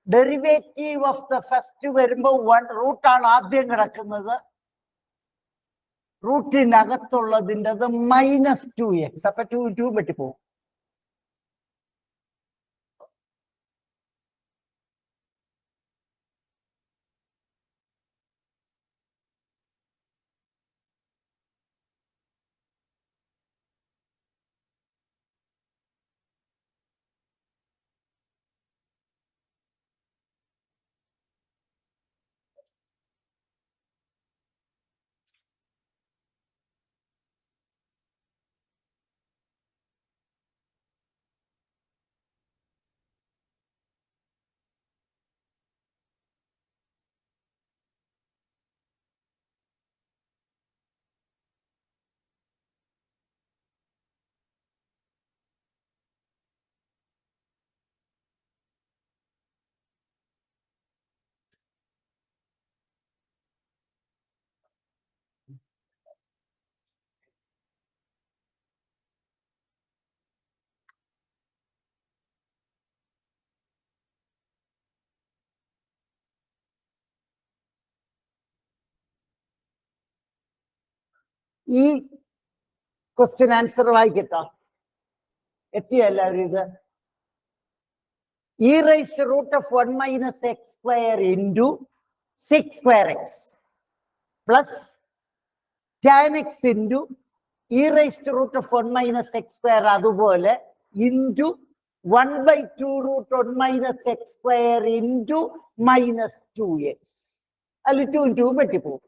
derivative of the first വരുമ്പോൾ റൂട്ടാണ് ആദ്യം കിടക്കുന്നത്. റൂട്ടിനകത്തുള്ളതിൻ്റെത് -2x. അപ്പൊ 2 വെട്ടിപ്പോവും. ഈ ക്വസ്റ്റ്യൻ ആൻസർ വായിക്കട്ടോ. എത്തിയോ എല്ലാവരും? ഇത് e raised to root of 1 minus x square into 6 square x plus tan x into e raised to root of 1 minus x square അതുപോലെ into 1 by 2 root 1 minus x square into minus 2x. അതിൽ 2 2 വെട്ടിപ്പോകും.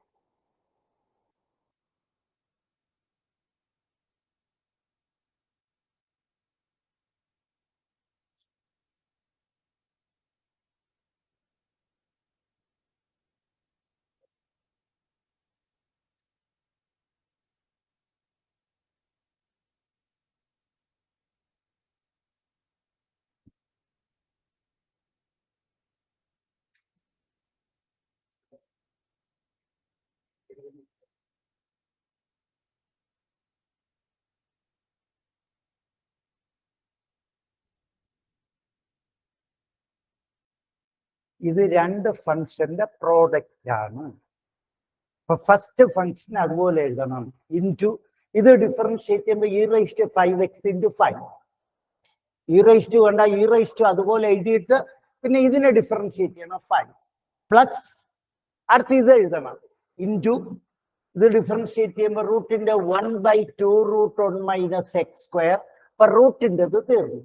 ഇത് രണ്ട് ഫംഗ്ഷന്റെ product ആണ്. അപ്പൊ first function അതുപോലെ എഴുതണം. Into ഇത് ഡിഫറൻഷിയേറ്റ് ചെയ്യുമ്പോൾ e raise to 5x into 5. E raise to കണ്ട ഇ റൈസ് ടു അതുപോലെ എഴുതിയിട്ട് പിന്നെ ഇതിനെ ഡിഫറൻഷിയേറ്റ് ചെയ്യണം 5 പ്ലസ് അടുത്ത് ഇത് എഴുതണം ഇൻറ്റു ഇത് ഡിഫറൻഷിയേറ്റ് ചെയ്യുമ്പോൾ റൂട്ടിന്റെ 1/2 റൂട്ട് 1 മൈനസ് എക്സ് സ്ക്വയർ. അപ്പൊ റൂട്ടിന്റെ ഇത് തീർന്നു.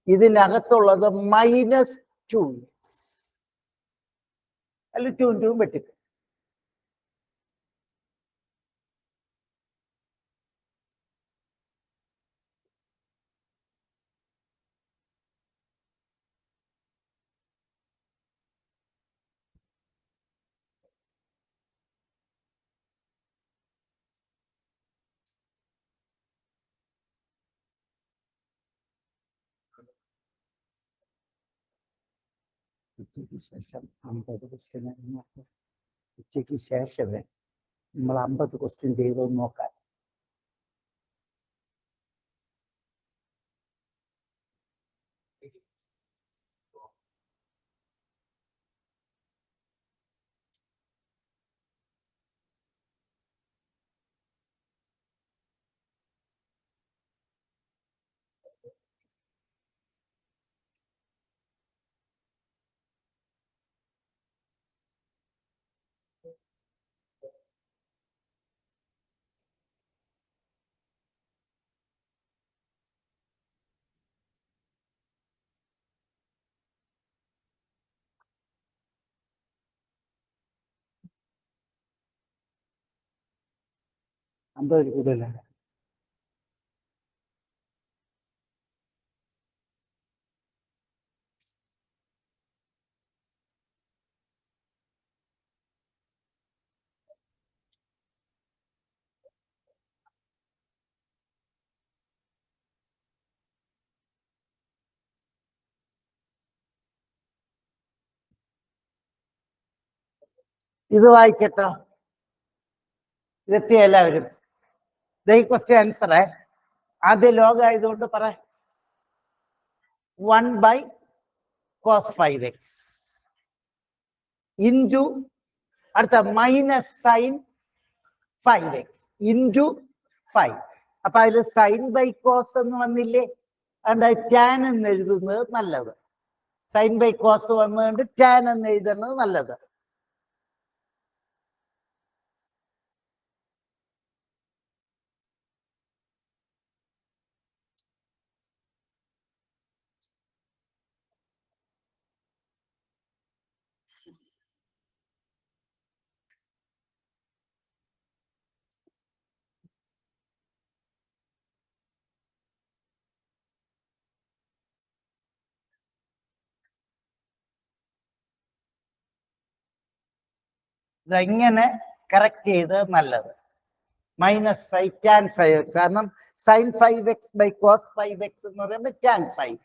ഇതിനകത്തുള്ളത് -2x. അല്ല 2 2 വെട്ടി. ഉച്ചയ്ക്ക് ശേഷം 50 ക്വസ്റ്റ്യൻ ഉച്ചയ്ക്ക് ശേഷമേ നമ്മൾ 50 ക്വസ്റ്റ്യൻ ചെയ്തെന്ന് നോക്കാൻ. അമ്പത് കൂടുതലാണ്. ഇത് വായിക്കട്ടോ. ഇതെത്തിയ എല്ലാവരും? ഈ ക്വസ്റ്റ്യൻ ആൻസറേ ആദ്യം ലോഗ് ആയതുകൊണ്ട് പറ 1/cos 5x ഇൻറ്റു അടുത്ത മൈനസ് സൈൻ 5x ഇൻറ്റു 5. അപ്പൊ അതിൽ സൈൻ ബൈ കോസ് എന്ന് വന്നില്ലേ? അതുകൊണ്ട് ടാൻ എന്ന് എഴുതുന്നത് നല്ലത്. സൈൻ ബൈ കോസ് വന്നുകൊണ്ട് ടാൻ എന്ന് എഴുതുന്നത് നല്ലത്. ഇതെങ്ങനെ കറക്റ്റ് ചെയ്ത് നല്ലത്. -5 tan 5x. കാരണം sin 5x by cos 5x എന്ന് പറയുമ്പോൾ tan 5x.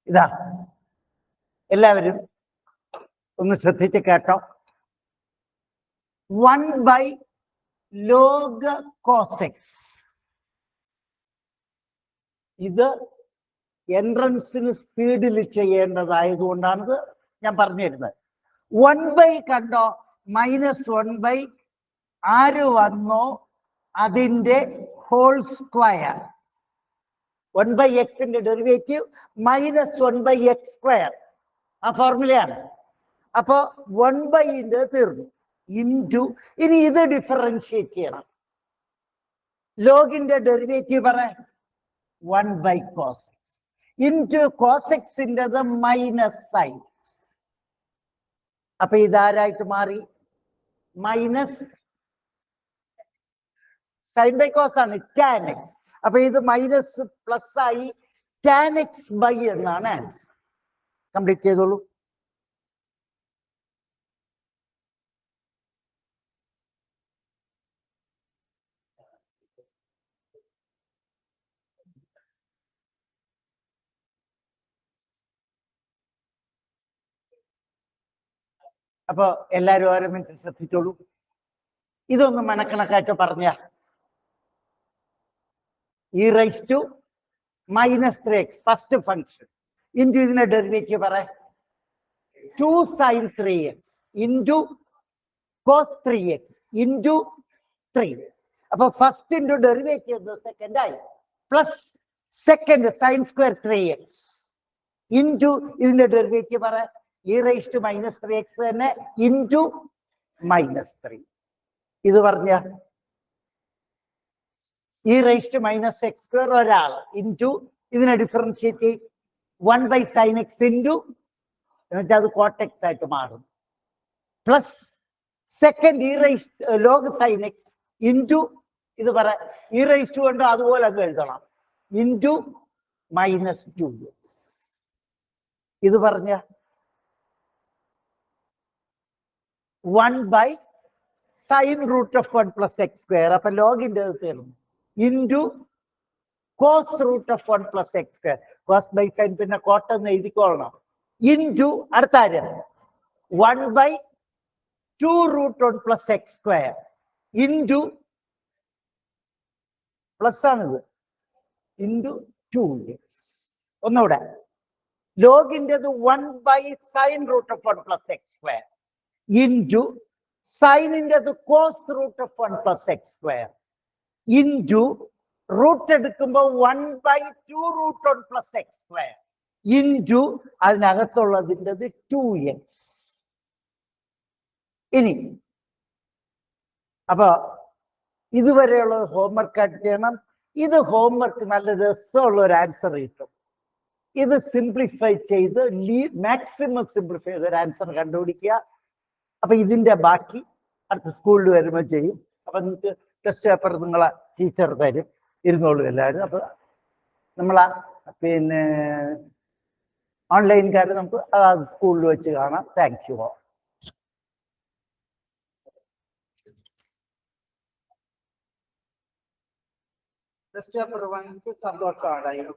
ഇതാ എല്ലാവരും ഒന്ന് ശ്രദ്ധിച്ച് കേട്ടോ. 1/log cos x. ഇത് എൻട്രൻസിന് സ്പീഡിൽ ചെയ്യേണ്ടതായതുകൊണ്ടാണിത് ഞാൻ പറഞ്ഞു തരുന്നത്. 1/, കണ്ടോ, -1/, ആര് വന്നോ അതിന്റെ whole square. 1/x derivative -1/x². ആ ഫോർമുലയാണ്. അപ്പോ 1/ന്റെ തീർന്നു. ഇൻറ്റു, ഇനി ഇത് ഡിഫറൻഷിയേറ്റ് ചെയ്യണം. ലോഗിന്റെ ഡെറിവേറ്റീവ് പറ, 1/cos x into cos x-ൻ്റെത് -sin x. അപ്പൊ ഇതാരായിട്ട് മാറി? മൈനസ് sin by cos ആണ്, tan x. അപ്പൊ ഇത് മൈനസ് പ്ലസ് ആയി tan x by എന്നാണ് ആൻസർ. കംപ്ലീറ്റ് ചെയ്തോളൂ. അപ്പൊ എല്ലാരും ഓരോ മിനിറ്റ് ശ്രദ്ധിച്ചോളൂ. ഇതൊന്ന് മനക്കണക്കായിട്ട് പറഞ്ഞ e⁻³ ഫസ്റ്റ് ഫംഗ്ഷൻ ഇൻറ്റു ഇതിന്റെ ഡെറിവേറ്റീവ് പറ 2sin 3x into cos 3x into 3. അപ്പൊ ഫസ്റ്റ് ഇൻറ്റു ഡെറിവേറ്റീവ് സെക്കൻഡ് ആയി, plus second sin² 3x into ഇതിന്റെ ഡെറിവേറ്റീവ് പറ e⁻³ തന്നെ ഇൻറ്റു -3. ഇത് പറഞ്ഞ e⁻² ഒരാൾ ഇൻറ്റു ഇതിനെ ഡിഫറൻഷിയേറ്റ് 1/sin x ഇൻറ്റു, എന്നിട്ട് അത് cot x ആയിട്ട് മാറും, plus second log sin x into ഇത് പറ e⁻² കൊണ്ട് അതുപോലെ അങ്ങ് എഴുതണം, ഇൻറ്റു -2x. ഇത് പറഞ്ഞ 1/sin√1 + x². അപ്പൊ ലോഗിന്റെ തീർന്നു, into cos√1 + x². cos by sin പിന്നെ കോട്ട് എന്ന് എഴുതിക്കോളണം, ഇൻറ്റു അടുത്ത കാര്യം 1/2√1 + x² ഇൻറ്റു പ്ലസ് ആണിത് ഇൻറ്റു 2x. ഒന്നുകൂടെ, ലോഗിൻ്റെത് 1/sin√1 + x² ഇൻറ്റു സൈനിൻ്റെത് cos√1 + x² ഇൻറ്റു റൂട്ട് എടുക്കുമ്പോൾ 1/2√1 + x² ഇൻറ്റു അതിനകത്തുള്ളതിൻ്റെത് 2x. ഇനി അപ്പൊ ഇതുവരെയുള്ളത് ഹോംവർക്ക് ആയിട്ട് ചെയ്യണം. ഇത് ഹോംവർക്ക് നല്ല രസമുള്ള ഒരു ആൻസർ കിട്ടും. ഇത് സിംപ്ലിഫൈ ചെയ്ത് മാക്സിമം സിംപ്ലിഫൈ ചെയ്ത് ഒരു ആൻസർ കണ്ടുപിടിക്കുക. അപ്പൊ ഇതിന്റെ ബാക്കി അടുത്ത സ്കൂളിൽ വരുമ്പോൾ ചെയ്യും. അപ്പൊ നിങ്ങൾക്ക് ടെസ്റ്റ് പേപ്പർ നിങ്ങളെ ടീച്ചർ തരും, ഇരുന്നോളൂ എല്ലാവരും. അപ്പൊ നമ്മളെ പിന്നെ ഓൺലൈൻകാർ നമുക്ക് അതാത് സ്കൂളിൽ വെച്ച് കാണാം. Thank you. ടെസ്റ്റ് പേപ്പർ വാങ്ങിച്ച് സന്തോഷമാണ്.